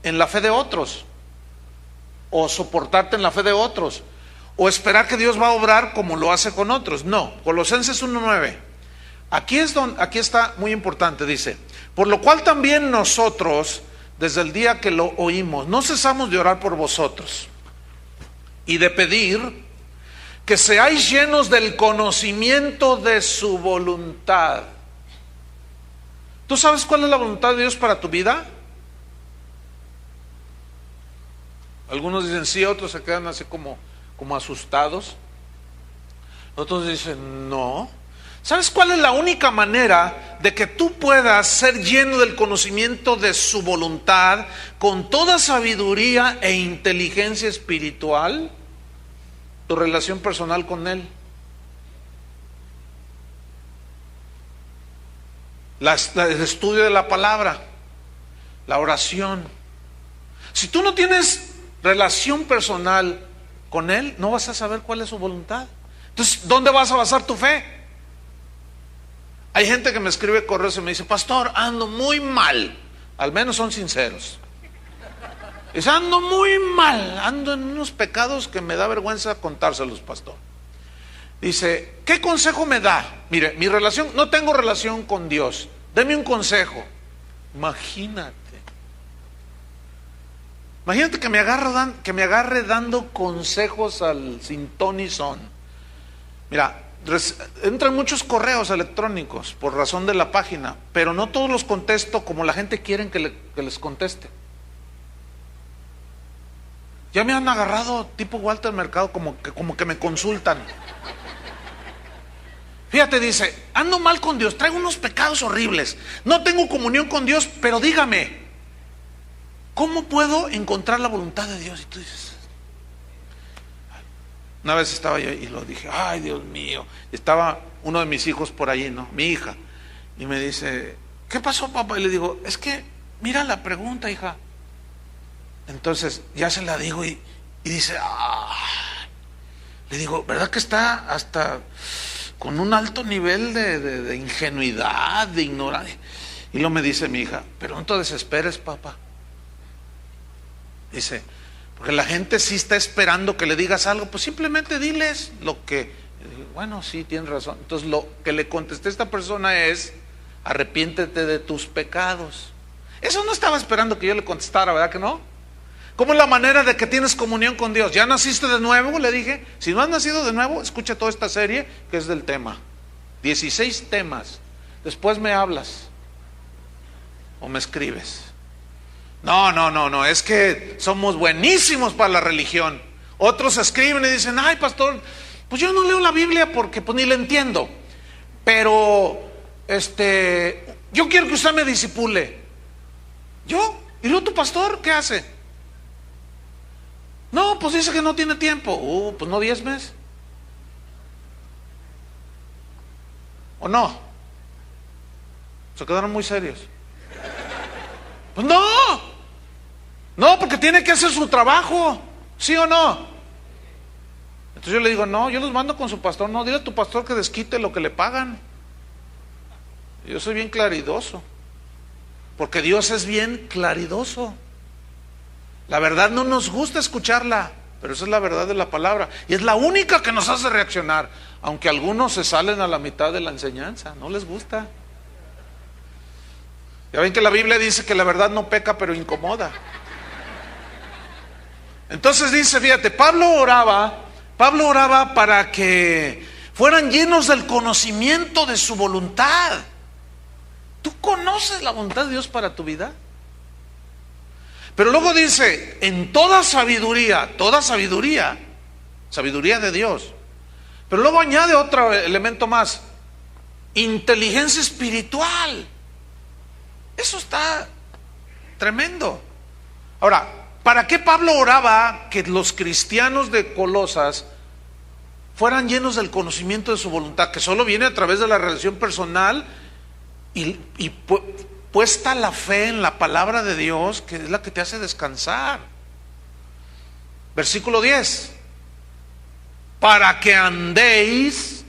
Speaker 1: en la fe de otros, o soportarte en la fe de otros, o esperar que Dios va a obrar como lo hace con otros. No, Colosenses 1:9. Aquí está muy importante, dice: por lo cual también nosotros, desde el día que lo oímos, no cesamos de orar por vosotros y de pedir que seáis llenos del conocimiento de su voluntad. ¿Tú sabes cuál es la voluntad de Dios para tu vida? Algunos dicen sí, otros se quedan así como asustados. Otros dicen no. ¿Sabes cuál es la única manera de que tú puedas ser lleno del conocimiento de su voluntad con toda sabiduría e inteligencia espiritual? Tu relación personal con Él. El estudio de la palabra, la oración. Si tú no tienes relación personal con Él, no vas a saber cuál es su voluntad. Entonces, ¿dónde vas a basar tu fe? Hay gente que me escribe correos y me dice: pastor, ando muy mal. Al menos son sinceros. Dice: ando muy mal, ando en unos pecados que me da vergüenza contárselos, pastor. Dice: ¿qué consejo me da? Mire, no tengo relación con Dios, deme un consejo. Imagínate que me agarre dando consejos al sin ton y son. Mira, entran muchos correos electrónicos por razón de la página, pero no todos los contesto como la gente quiere que les conteste. Ya me han agarrado tipo Walter Mercado como que me consultan. Fíjate, dice: ando mal con Dios, traigo unos pecados horribles, no tengo comunión con Dios, pero dígame, ¿cómo puedo encontrar la voluntad de Dios? Y tú dices, una vez estaba yo y lo dije: ay, Dios mío. Estaba uno de mis hijos por allí, ¿no? Mi hija. Y me dice: ¿qué pasó, papá? Y le digo: es que mira la pregunta, hija. Entonces ya se la digo y dice: le digo: ¿verdad que está hasta con un alto nivel de ingenuidad, de ignorancia? Y luego me dice mi hija: pero no te desesperes, papá. Dice: porque la gente sí está esperando que le digas algo, pues simplemente diles lo que. Bueno, sí, tienes razón. Entonces lo que le contesté a esta persona es: arrepiéntete de tus pecados. Eso no estaba esperando que yo le contestara, ¿verdad que no? ¿Cómo es la manera de que tienes comunión con Dios? ¿Ya naciste de nuevo? Le dije. Si no has nacido de nuevo, escucha toda esta serie que es del tema. 16 temas. Después me hablas o me escribes. No, es que somos buenísimos para la religión. Otros escriben y dicen, ay pastor, pues yo no leo la Biblia porque pues ni la entiendo, pero yo quiero que usted me discipule. ¿Yo? ¿Y luego tu pastor qué hace? No, pues dice que no tiene tiempo. Pues no diezmes. ¿O no? Se quedaron muy serios. Pues no, porque tiene que hacer su trabajo, ¿sí o no? Entonces yo le digo, no, yo los mando con su pastor. No, dile a tu pastor que desquite lo que le pagan. Yo soy bien claridoso, porque Dios es bien claridoso. La verdad no nos gusta escucharla, pero esa es la verdad de la palabra, y es la única que nos hace reaccionar, aunque algunos se salen a la mitad de la enseñanza, no les gusta. Ya ven que la Biblia dice que la verdad no peca, pero incomoda. Entonces dice, fíjate, Pablo oraba para que fueran llenos del conocimiento de su voluntad. ¿Tú conoces la voluntad de Dios para tu vida? Pero luego dice, en toda sabiduría de Dios. Pero luego añade otro elemento más, inteligencia espiritual. Eso está tremendo. Ahora, ¿para qué Pablo oraba que los cristianos de Colosas fueran llenos del conocimiento de su voluntad? Que solo viene a través de la relación personal y puesta la fe en la palabra de Dios, que es la que te hace descansar. Versículo 10. Para que andéis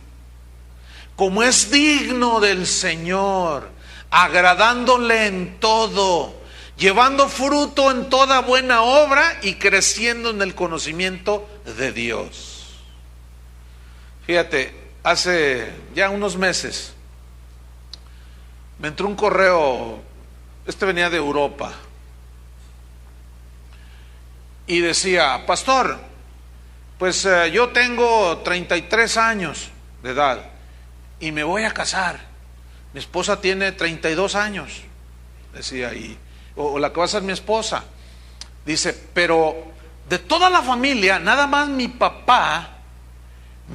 Speaker 1: como es digno del Señor, agradándole en todo, llevando fruto en toda buena obra y creciendo en el conocimiento de Dios. Fíjate, hace ya unos meses me entró un correo, venía de Europa, y decía, pastor, pues yo tengo 33 años de edad y me voy a casar. Mi esposa tiene 32 años, decía ahí, o la que va a ser mi esposa. Dice, pero de toda la familia, nada más mi papá,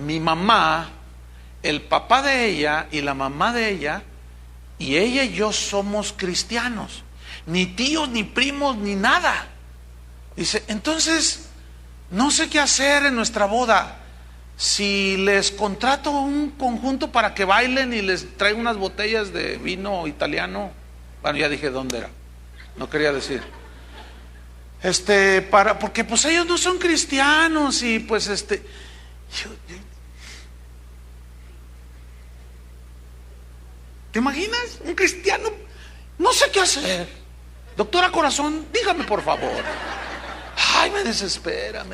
Speaker 1: mi mamá, el papá de ella y la mamá de ella, y ella y yo somos cristianos. Ni tíos, ni primos, ni nada. Dice, entonces, no sé qué hacer en nuestra boda. Si les contrato un conjunto para que bailen y les traigo unas botellas de vino italiano. Bueno, ya dije dónde era, no quería decir. Porque pues ellos no son cristianos y pues ¿te imaginas? Un cristiano, no sé qué hacer. Doctora Corazón, dígame por favor. Ay, me desespera.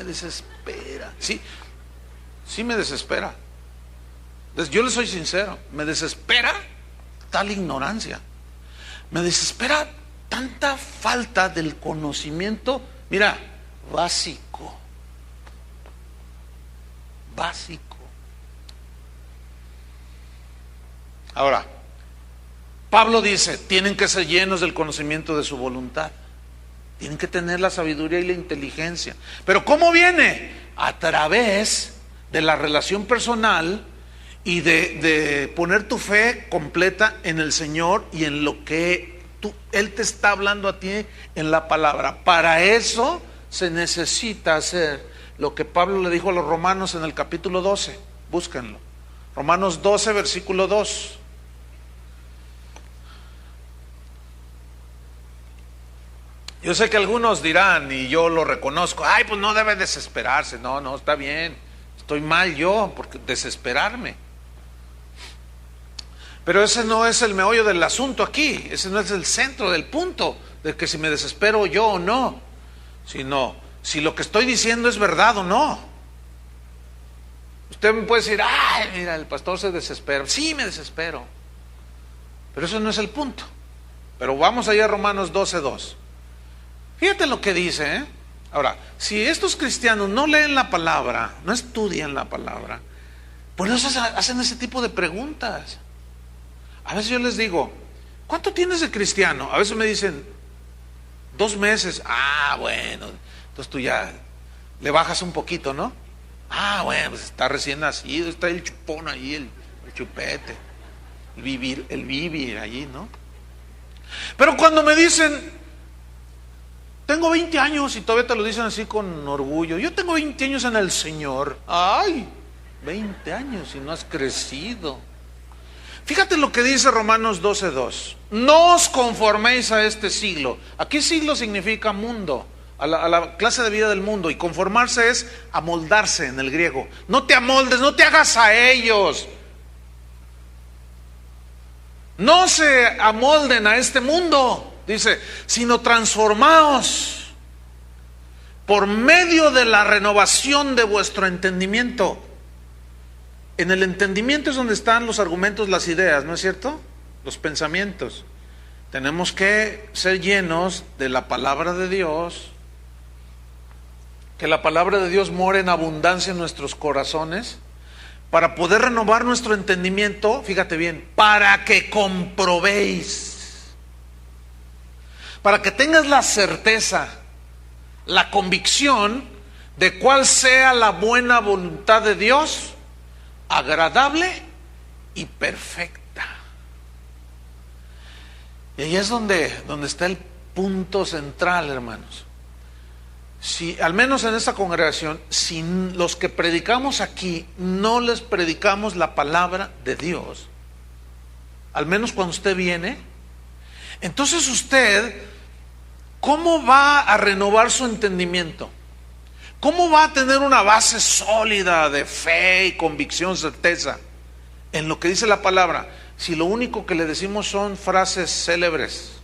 Speaker 1: Sí me desespera. Yo le soy sincero, me desespera tal ignorancia. Me desespera tanta falta del conocimiento, mira, básico. Ahora, Pablo dice, tienen que ser llenos del conocimiento de su voluntad. Tienen que tener la sabiduría y la inteligencia. Pero ¿cómo viene? A través de la relación personal y de poner tu fe completa en el Señor y en lo que Él te está hablando a ti en la palabra. Para eso se necesita hacer lo que Pablo le dijo a los romanos en el capítulo 12. Búsquenlo. Romanos 12, versículo 2. Yo sé que algunos dirán, y yo lo reconozco, ay, pues no debe desesperarse. No, está bien, estoy mal yo por desesperarme. Pero ese no es el meollo del asunto aquí, ese no es el centro del punto, de que si me desespero yo o no, sino si lo que estoy diciendo es verdad o no. Usted me puede decir, ay, mira, el pastor se desespera. Sí, me desespero, pero eso no es el punto. pero vamos allá a Romanos 12:2. Fíjate lo que dice, ¿eh? Ahora, si estos cristianos no leen la palabra, no estudian la palabra, por eso hacen ese tipo de preguntas. A veces yo les digo, ¿cuánto tienes de cristiano? A veces me dicen, 2 meses. Ah, bueno, entonces tú ya le bajas un poquito, ¿no? Ah, bueno, pues está recién nacido, está el chupón ahí, el chupete, el vivir allí, ¿no? Pero cuando me dicen, tengo 20 años, y todavía te lo dicen así con orgullo, yo tengo 20 años en el Señor. Ay, 20 años y no has crecido. Fíjate lo que dice Romanos 12:2. No os conforméis a este siglo. Aquí siglo significa mundo, a la clase de vida del mundo, y conformarse es amoldarse en el griego. No te amoldes, no te hagas a ellos. No se amolden a este mundo, dice, sino transformaos por medio de la renovación de vuestro entendimiento. En el entendimiento es donde están los argumentos, las ideas, ¿no es cierto? Los pensamientos. Tenemos que ser llenos de la palabra de Dios, que la palabra de Dios more en abundancia en nuestros corazones, para poder renovar nuestro entendimiento, fíjate bien, para que comprobéis, para que tengas la certeza, la convicción de cuál sea la buena voluntad de Dios, agradable y perfecta. Y ahí es donde está el punto central, hermanos. Si, al menos en esta congregación, si los que predicamos aquí no les predicamos la palabra de Dios, al menos cuando usted viene, entonces usted, ¿cómo va a renovar su entendimiento? ¿Cómo va a tener una base sólida de fe y convicción, certeza en lo que dice la palabra, si lo único que le decimos son frases célebres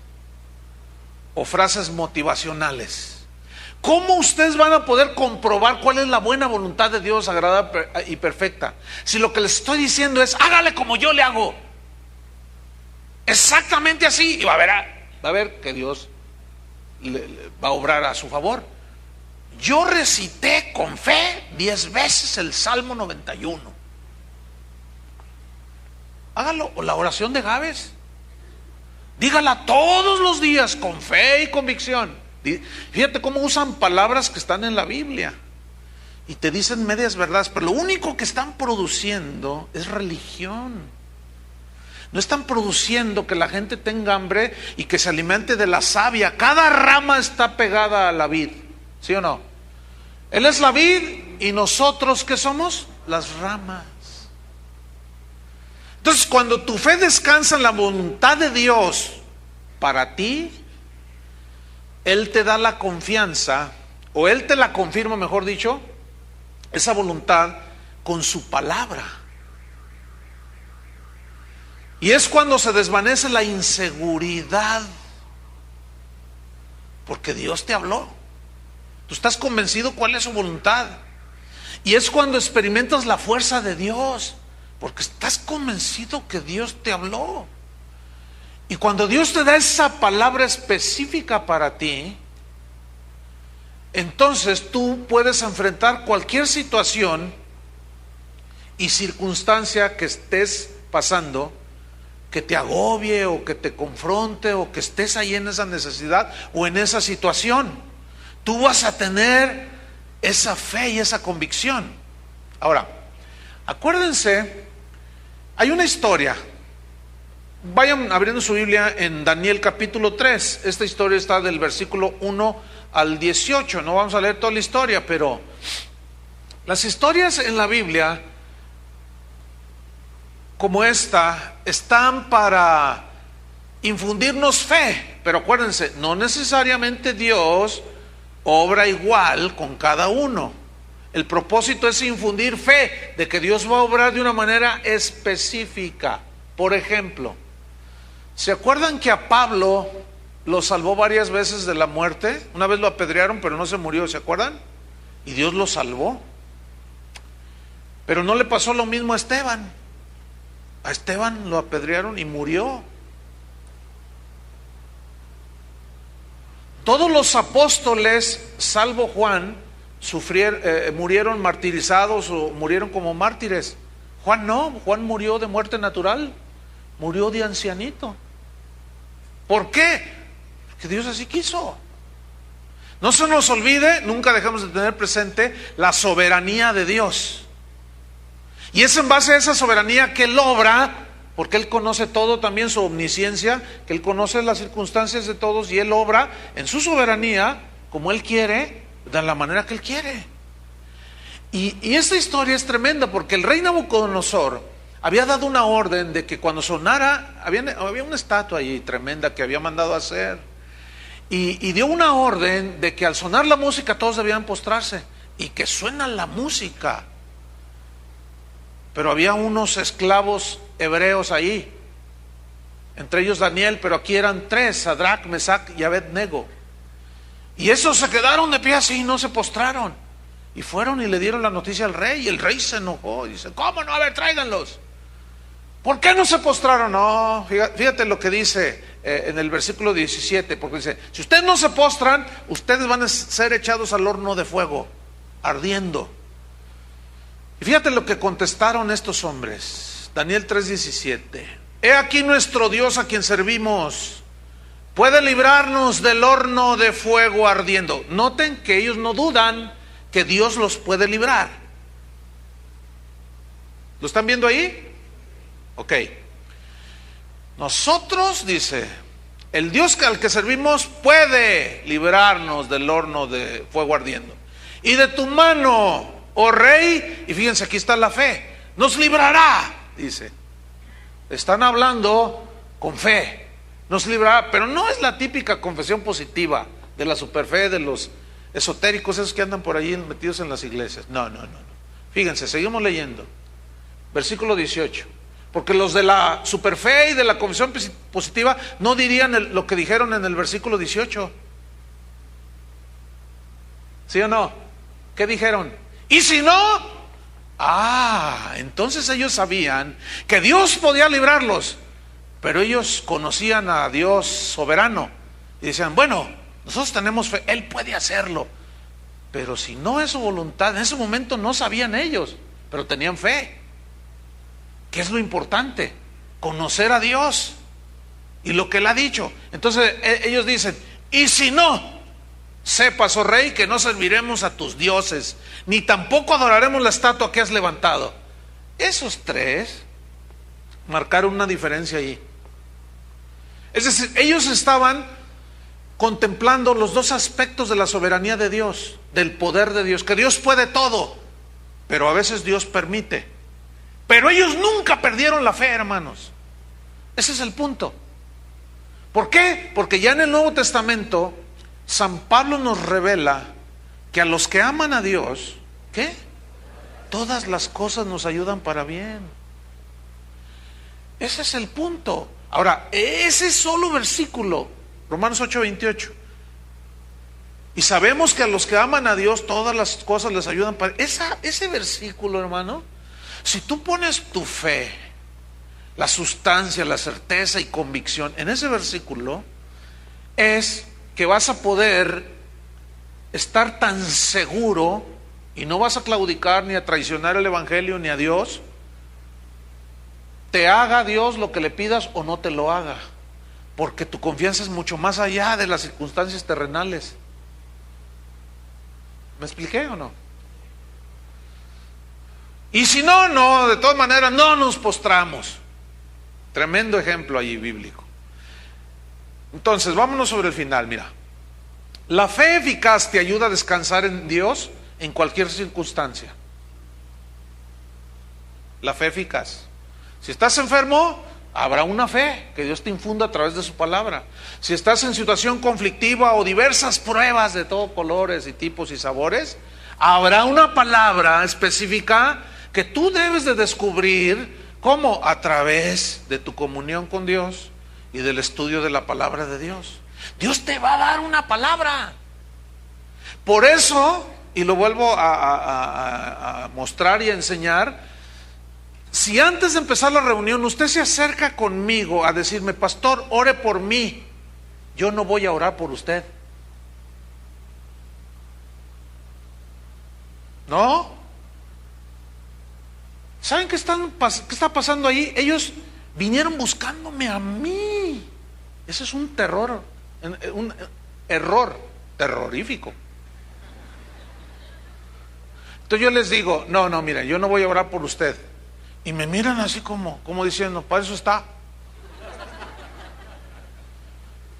Speaker 1: o frases motivacionales? ¿Cómo ustedes van a poder comprobar cuál es la buena voluntad de Dios, agradable y perfecta, si lo que les estoy diciendo es, hágale como yo le hago, exactamente así, y va a ver que Dios le va a obrar a su favor? Yo recité con fe 10 veces el Salmo 91. Hágalo, o la oración de Jabes, dígala todos los días con fe y convicción. Fíjate cómo usan palabras que están en la Biblia y te dicen medias verdades, pero lo único que están produciendo es religión. No están produciendo que la gente tenga hambre y que se alimente de la savia. Cada rama está pegada a la vid, ¿sí o no? Él es la vid y nosotros, ¿qué somos? Las ramas. Entonces, cuando tu fe descansa en la voluntad de Dios para ti, Él te da la confianza, o Él te la confirma, mejor dicho, esa voluntad con su palabra. Y es cuando se desvanece la inseguridad, porque Dios te habló. Tú estás convencido cuál es su voluntad. Y es cuando experimentas la fuerza de Dios, porque estás convencido que Dios te habló. Y cuando Dios te da esa palabra específica para ti, entonces tú puedes enfrentar cualquier situación y circunstancia que estés pasando, que te agobie o que te confronte o que estés ahí en esa necesidad o en esa situación. Tú vas a tener esa fe y esa convicción. Ahora, acuérdense, hay una historia. Vayan abriendo su Biblia en Daniel capítulo 3. Esta historia está del versículo 1 al 18. No vamos a leer toda la historia, pero las historias en la Biblia como esta están para infundirnos fe. Pero acuérdense, no necesariamente Dios obra igual con cada uno. El propósito es infundir fe de que Dios va a obrar de una manera específica. Por ejemplo, ¿se acuerdan que a Pablo lo salvó varias veces de la muerte? Una vez lo apedrearon, pero no se murió, ¿se acuerdan? Y Dios lo salvó. Pero no le pasó lo mismo a Esteban. A Esteban lo apedrearon y murió. Todos los apóstoles, salvo Juan, murieron martirizados o murieron como mártires. Juan no, Juan murió de muerte natural, murió de ancianito. ¿Por qué? Porque Dios así quiso. No se nos olvide, nunca dejemos de tener presente la soberanía de Dios. Y es en base a esa soberanía que Él obra, porque Él conoce todo, también su omnisciencia, que Él conoce las circunstancias de todos y Él obra en su soberanía como Él quiere, de la manera que Él quiere. Y esta historia es tremenda porque el rey Nabucodonosor había dado una orden de que cuando sonara, había una estatua ahí tremenda que había mandado hacer, y dio una orden de que al sonar la música todos debían postrarse, y que suena la música. Pero había unos esclavos hebreos ahí, entre ellos Daniel, pero aquí eran 3, Sadrach, Mesach y Abednego. Y esos se quedaron de pie así y no se postraron. Y fueron y le dieron la noticia al rey, y el rey se enojó y dice: ¿cómo no? A ver, tráiganlos. ¿Por qué no se postraron? No, fíjate lo que dice en el versículo 17, porque dice: si ustedes no se postran, ustedes van a ser echados al horno de fuego, ardiendo. Y fíjate lo que contestaron estos hombres. Daniel 3:17. He aquí nuestro Dios a quien servimos puede librarnos del horno de fuego ardiendo. Noten que ellos no dudan que Dios los puede librar. ¿Lo están viendo ahí? Ok. Nosotros, dice, el Dios al que servimos puede librarnos del horno de fuego ardiendo. Y de tu mano, oh rey, y fíjense, aquí está la fe, nos librará, dice. Están hablando con fe, nos librará, pero no es la típica confesión positiva de la superfe, de los esotéricos, esos que andan por ahí metidos en las iglesias. No. Fíjense, seguimos leyendo. Versículo 18. Porque los de la superfe y de la confesión positiva no dirían lo que dijeron en el versículo 18. ¿Sí o no? ¿Qué dijeron? Y si no, entonces ellos sabían que Dios podía librarlos, pero ellos conocían a Dios soberano y decían: bueno, nosotros tenemos fe, Él puede hacerlo, pero si no es su voluntad. En ese momento no sabían ellos, pero tenían fe. ¿Qué es lo importante? Conocer a Dios y lo que Él ha dicho. Entonces ellos dicen: y si no, sepas, oh rey, que no serviremos a tus dioses, ni tampoco adoraremos la estatua que has levantado. Esos 3 marcaron una diferencia ahí. Es decir, ellos estaban contemplando los 2 aspectos de la soberanía de Dios, del poder de Dios, que Dios puede todo, pero a veces Dios permite. Pero ellos nunca perdieron la fe, hermanos. Ese es el punto. ¿Por qué? Porque ya en el Nuevo Testamento San Pablo nos revela que a los que aman a Dios, ¿qué? Todas las cosas nos ayudan para bien. Ese es el punto. Ahora, ese solo versículo, Romanos 8:28. Y sabemos que a los que aman a Dios todas las cosas les ayudan para... Ese versículo, hermano, si tú pones tu fe, la sustancia, la certeza y convicción en ese versículo, es que vas a poder estar tan seguro y no vas a claudicar ni a traicionar el evangelio ni a Dios, te haga Dios lo que le pidas o no te lo haga, porque tu confianza es mucho más allá de las circunstancias terrenales. ¿Me expliqué o no? Y si no, de todas maneras no nos postramos. Tremendo ejemplo allí bíblico. Entonces, vámonos sobre el final. Mira, la fe eficaz te ayuda a descansar en Dios en cualquier circunstancia. La fe eficaz. Si estás enfermo, habrá una fe que Dios te infunda a través de su palabra. Si estás en situación conflictiva o diversas pruebas de todo colores y tipos y sabores, habrá una palabra específica que tú debes de descubrir. ¿Cómo? A través de tu comunión con Dios y del estudio de la palabra de Dios. Dios te va a dar una palabra. Por eso, y lo vuelvo a mostrar y a enseñar, si antes de empezar la reunión usted se acerca conmigo a decirme: pastor, ore por mí, yo no voy a orar por usted. ¿No? ¿Saben qué está pasando ahí? Ellos vinieron buscándome a mí. Ese es un error terrorífico. Entonces yo les digo, no, mira, yo no voy a orar por usted. Y me miran así como diciendo, para eso está.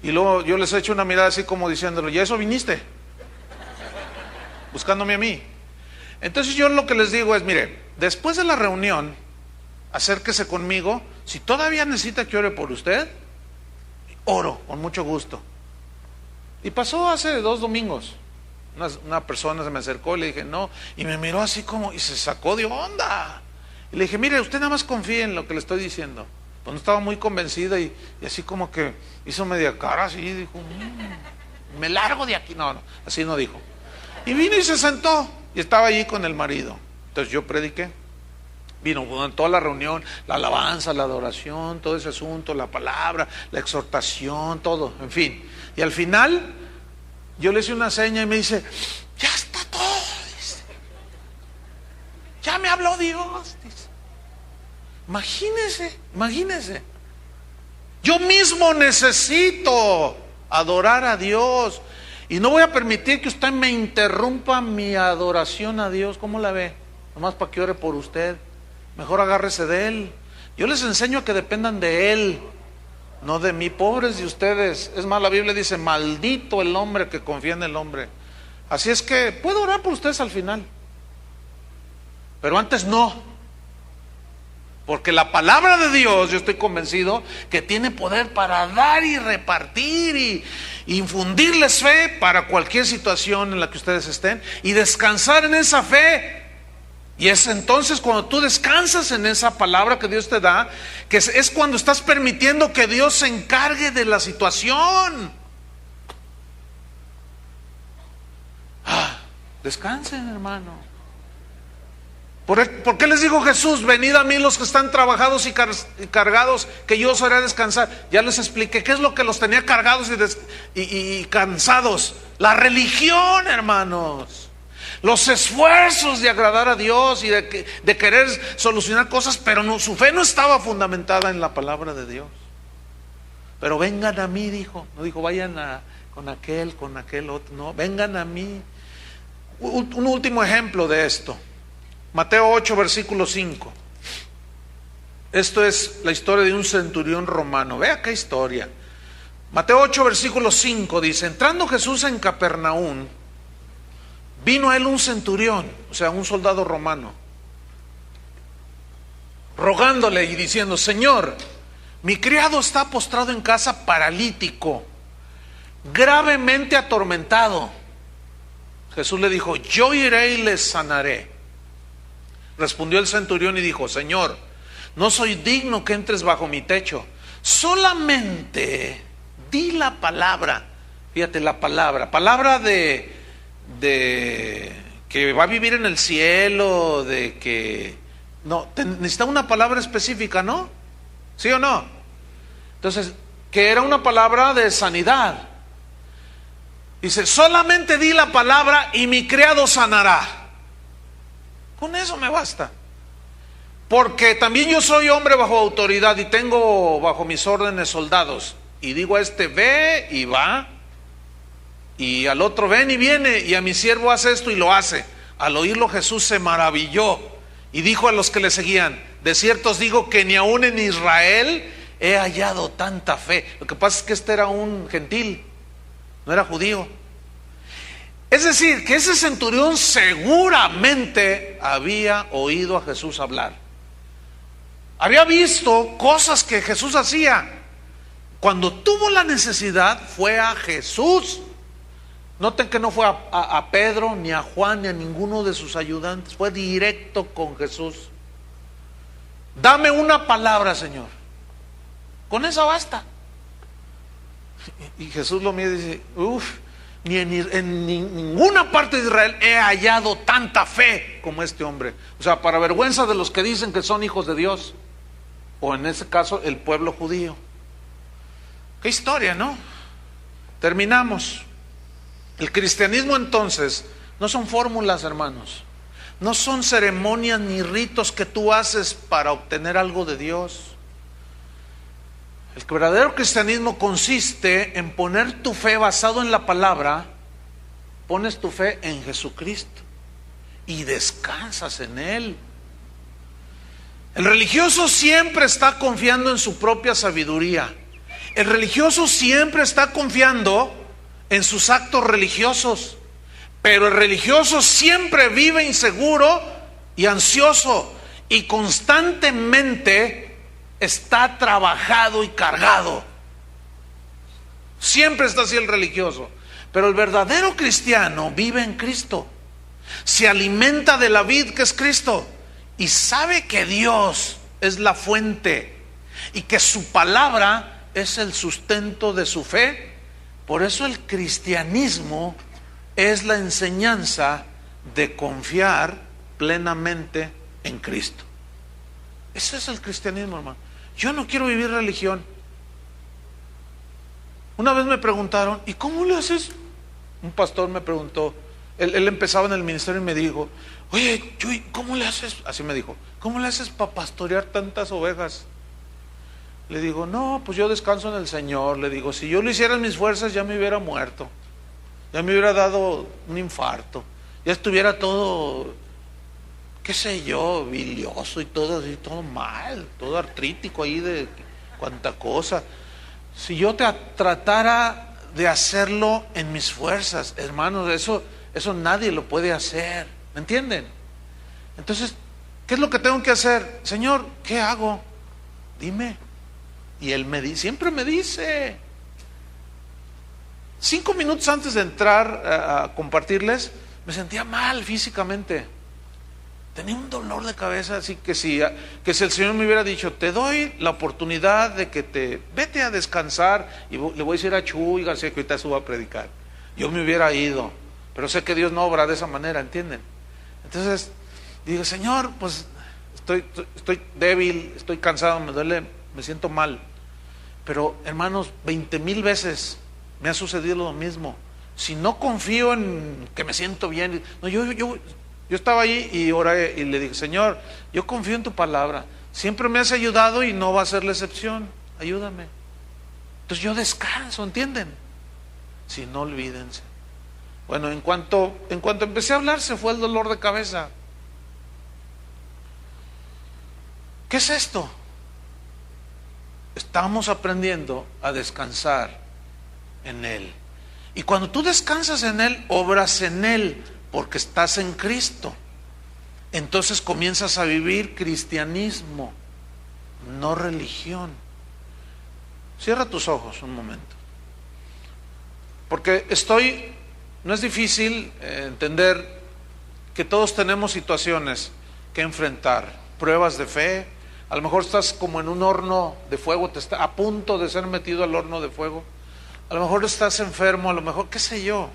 Speaker 1: Y luego yo les echo una mirada así como diciéndole, ¿y a eso viniste? Buscándome a mí. Entonces yo lo que les digo es, mire, después de la reunión, acérquese conmigo. Si todavía necesita que ore por usted, oro, con mucho gusto. Y pasó hace 2 domingos. Una persona se me acercó y le dije, no, y me miró así como, y se sacó de onda. Y le dije, mire, usted nada más confíe en lo que le estoy diciendo. Pues no estaba muy convencida y así como que hizo media cara así, y dijo, me largo de aquí. No, así no dijo. Y vino y se sentó, y estaba allí con el marido. Entonces yo prediqué. Vino en toda la reunión, la alabanza, la adoración, todo ese asunto, la palabra, la exhortación, todo, en fin. Y al final, yo le hice una seña y me dice, ya está todo, dice. Ya me habló Dios, dice. Imagínese. Yo mismo necesito adorar a Dios. Y no voy a permitir que usted me interrumpa mi adoración a Dios. ¿Cómo la ve? Nomás para que ore por usted. Mejor agárrese de Él. Yo les enseño a que dependan de Él, no de mí. Pobres de ustedes. Es más, la Biblia dice, maldito el hombre que confía en el hombre. Así es que puedo orar por ustedes al final, pero antes no. Porque la palabra de Dios, yo estoy convencido que tiene poder para dar y repartir y infundirles fe para cualquier situación en la que ustedes estén y descansar en esa fe. Y es entonces cuando tú descansas en esa palabra que Dios te da, que es cuando estás permitiendo que Dios se encargue de la situación. Descansen, hermano. ¿Por qué les digo Jesús? Venid a mí los que están trabajados y cargados, que yo os haré descansar. Ya les expliqué qué es lo que los tenía cargados y cansados. La religión, hermanos. Los esfuerzos de agradar a Dios y de querer solucionar cosas, pero no, su fe no estaba fundamentada en la palabra de Dios. Pero vengan a mí, dijo. No dijo vayan con aquel otro. No, vengan a mí. Un último ejemplo de esto. Mateo 8, versículo 5. Esto es la historia de un centurión romano. Vea qué historia. Mateo 8, versículo 5 dice, entrando Jesús en Capernaum, vino a él un centurión, o sea, un soldado romano, rogándole y diciendo, Señor, mi criado está postrado en casa paralítico, gravemente atormentado. Jesús le dijo, yo iré y le sanaré. Respondió el centurión y dijo, Señor, no soy digno que entres bajo mi techo, solamente di la palabra. Fíjate, la palabra de que va a vivir en el cielo, de que no, necesita una palabra específica, ¿no? ¿Sí o no? Entonces, que era una palabra de sanidad. Dice, solamente di la palabra y mi criado sanará. Con eso me basta. Porque también yo soy hombre bajo autoridad y tengo bajo mis órdenes soldados. Y digo a este, ve y va. Y al otro, ven y viene. Y a mi siervo hace esto y lo hace. Al oírlo Jesús se maravilló y dijo a los que le seguían, de cierto os digo que ni aún en Israel he hallado tanta fe. Lo que pasa es que este era un gentil, no era judío. Es decir, que ese centurión seguramente había oído a Jesús hablar. Había visto cosas que Jesús hacía. Cuando tuvo la necesidad fue a Jesús. Noten que no fue a Pedro, ni a Juan, ni a ninguno de sus ayudantes. Fue directo con Jesús. Dame una palabra, Señor. Con eso basta. Y Jesús lo mira y dice, ni en ninguna parte de Israel he hallado tanta fe como este hombre. O sea, para vergüenza de los que dicen que son hijos de Dios, o en ese caso el pueblo judío. Qué historia, ¿no? Terminamos. El cristianismo entonces no son fórmulas, hermanos. No son ceremonias ni ritos que tú haces para obtener algo de Dios. El verdadero cristianismo consiste en poner tu fe basado en la palabra. Pones tu fe en Jesucristo y descansas en Él. El religioso siempre está confiando en su propia sabiduría. El religioso siempre está confiando en sus actos religiosos. Pero el religioso siempre vive inseguro y ansioso y constantemente está trabajado y cargado. Siempre está así el religioso. Pero el verdadero cristiano vive en Cristo. Se alimenta de la vid que es Cristo. Y sabe que Dios es la fuente. Y que su palabra es el sustento de su fe. Por eso el cristianismo es la enseñanza de confiar plenamente en Cristo. Ese es el cristianismo, hermano. Yo no quiero vivir religión. Una vez me preguntaron, ¿y cómo le haces? Un pastor me preguntó, él empezaba en el ministerio y me dijo, oye, Chuy, ¿cómo le haces? Así me dijo, ¿cómo le haces para pastorear tantas ovejas? Le digo, no, pues yo descanso en el Señor. Le digo, si yo lo hiciera en mis fuerzas ya me hubiera muerto. Ya me hubiera dado un infarto. Ya estuviera todo, qué sé yo, bilioso y todo así, todo mal, todo artrítico ahí de cuánta cosa. Si yo tratara de hacerlo en mis fuerzas, hermanos, eso nadie lo puede hacer. ¿Me entienden? Entonces, ¿qué es lo que tengo que hacer? Señor, ¿qué hago? Dime. Y Él siempre me dice. 5 minutos antes de entrar a compartirles, me sentía mal físicamente. Tenía un dolor de cabeza, así que si el Señor me hubiera dicho, te doy la oportunidad de que vete a descansar, y le voy a decir a Chuy García que ahorita suba a predicar, yo me hubiera ido, pero sé que Dios no obra de esa manera, ¿entienden? Entonces, digo, Señor, pues estoy débil, estoy cansado, me duele, me siento mal. Pero hermanos, 20,000 veces me ha sucedido lo mismo. Si no confío en que me siento bien, no, yo estaba ahí y oré y le dije, Señor, yo confío en tu palabra, siempre me has ayudado y no va a ser la excepción, ayúdame. Entonces yo descanso, ¿entienden? Si no, olvídense. Bueno, en cuanto empecé a hablar, se fue el dolor de cabeza. ¿Qué es esto? Estamos aprendiendo a descansar en Él. Y cuando tú descansas en Él, obras en Él, porque estás en Cristo. Entonces comienzas a vivir cristianismo, no religión. Cierra tus ojos un momento. Porque no es difícil entender que todos tenemos situaciones que enfrentar, pruebas de fe. A lo mejor estás como en un horno de fuego, te está a punto de ser metido al horno de fuego. A lo mejor estás enfermo, a lo mejor, qué sé yo.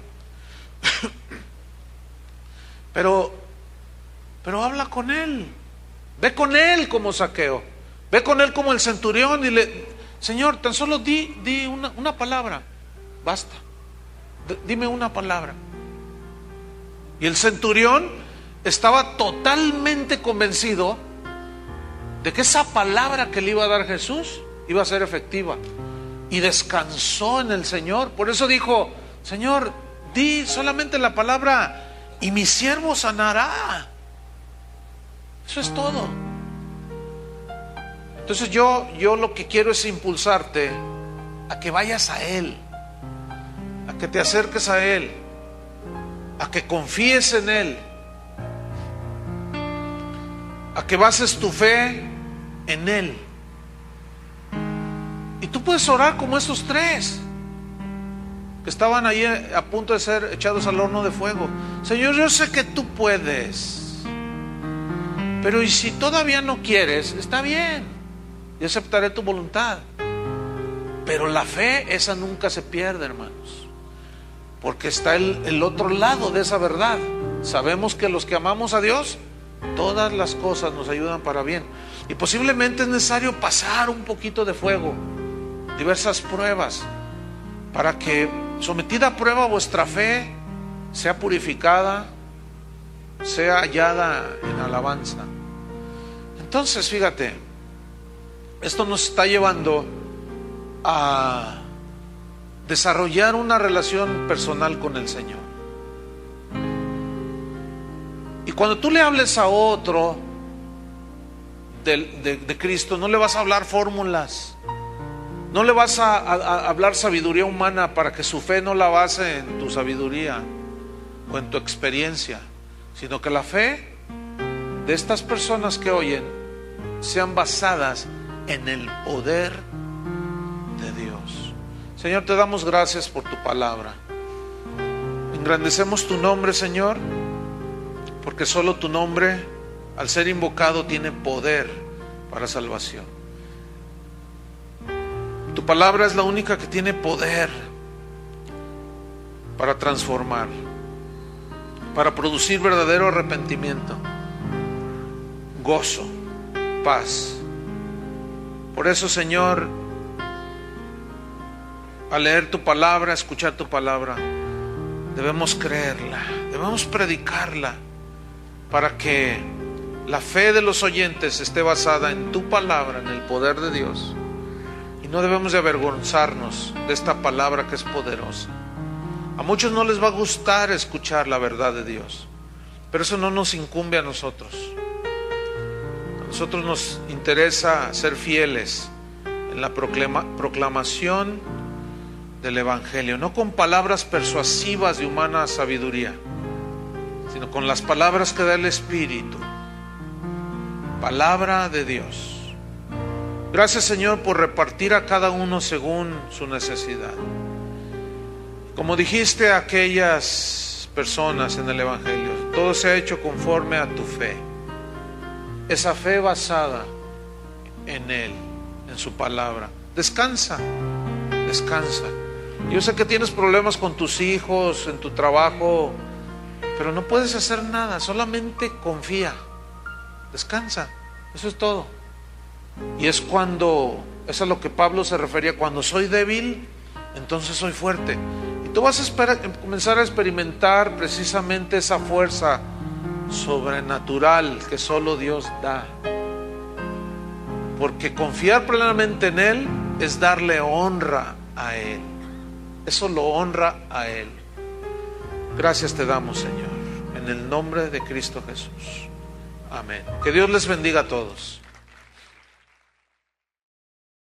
Speaker 1: Pero habla con Él. Ve con Él como Zaqueo. Ve con Él como el centurión. Dile, Señor, tan solo di una palabra. Basta. Dime una palabra. Y el centurión estaba totalmente convencido de que esa palabra que le iba a dar Jesús iba a ser efectiva. Y descansó en el Señor. Por eso dijo, Señor, di solamente la palabra y mi siervo sanará. Eso es todo. Entonces yo lo que quiero es impulsarte a que vayas a Él, a que te acerques a Él, a que confíes en Él, a que bases tu fe en Él. Y tú puedes orar como estos 3 que estaban ahí a punto de ser echados al horno de fuego. Señor, yo sé que tú puedes, pero y si todavía no quieres, está bien, yo aceptaré tu voluntad. Pero la fe, esa nunca se pierde, hermanos, porque está el otro lado de esa verdad. Sabemos que los que amamos a Dios, todas las cosas nos ayudan para bien. Y posiblemente es necesario pasar un poquito de fuego, diversas pruebas, para que sometida a prueba vuestra fe sea purificada sea hallada en alabanza. Entonces, fíjate, esto nos está llevando a desarrollar una relación personal con el Señor. Y cuando tú le hables a otro de Cristo, no le vas a hablar fórmulas, no le vas a hablar sabiduría humana para que su fe no la base en tu sabiduría o en tu experiencia, sino que la fe de estas personas que oyen sean basadas en el poder de Dios. Señor, te damos gracias por tu palabra. Engrandecemos tu nombre, Señor, porque solo tu nombre, al ser invocado, tiene poder para salvación. Tu palabra es la única que tiene poder para transformar, para producir verdadero arrepentimiento, gozo, paz. Por eso, Señor, al leer tu palabra, escuchar tu palabra, debemos creerla, debemos predicarla, para que la fe de los oyentes esté basada en tu palabra, en el poder de Dios. Y no debemos de avergonzarnos de esta palabra que es poderosa. A muchos no les va a gustar escuchar la verdad de Dios, pero eso no nos incumbe a nosotros. A nosotros nos interesa ser fieles en la proclamación del Evangelio, no con palabras persuasivas de humana sabiduría, sino con las palabras que da el Espíritu, palabra de Dios. Gracias, Señor, por repartir a cada uno según su necesidad. Como dijiste a aquellas personas en el Evangelio, todo se ha hecho conforme a tu fe. Esa fe basada en Él, en su palabra. Descansa, descansa. Yo sé que tienes problemas con tus hijos, en tu trabajo, pero no puedes hacer nada, solamente confía, descansa, eso es todo. Y es cuando, eso es a lo que Pablo se refería: cuando soy débil, entonces soy fuerte. Y tú vas a comenzar a experimentar precisamente esa fuerza sobrenatural que solo Dios da. Porque confiar plenamente en Él es darle honra a Él. Eso lo honra a Él. Gracias te damos, Señor, en el nombre de Cristo Jesús. Amén. Que Dios les bendiga a todos.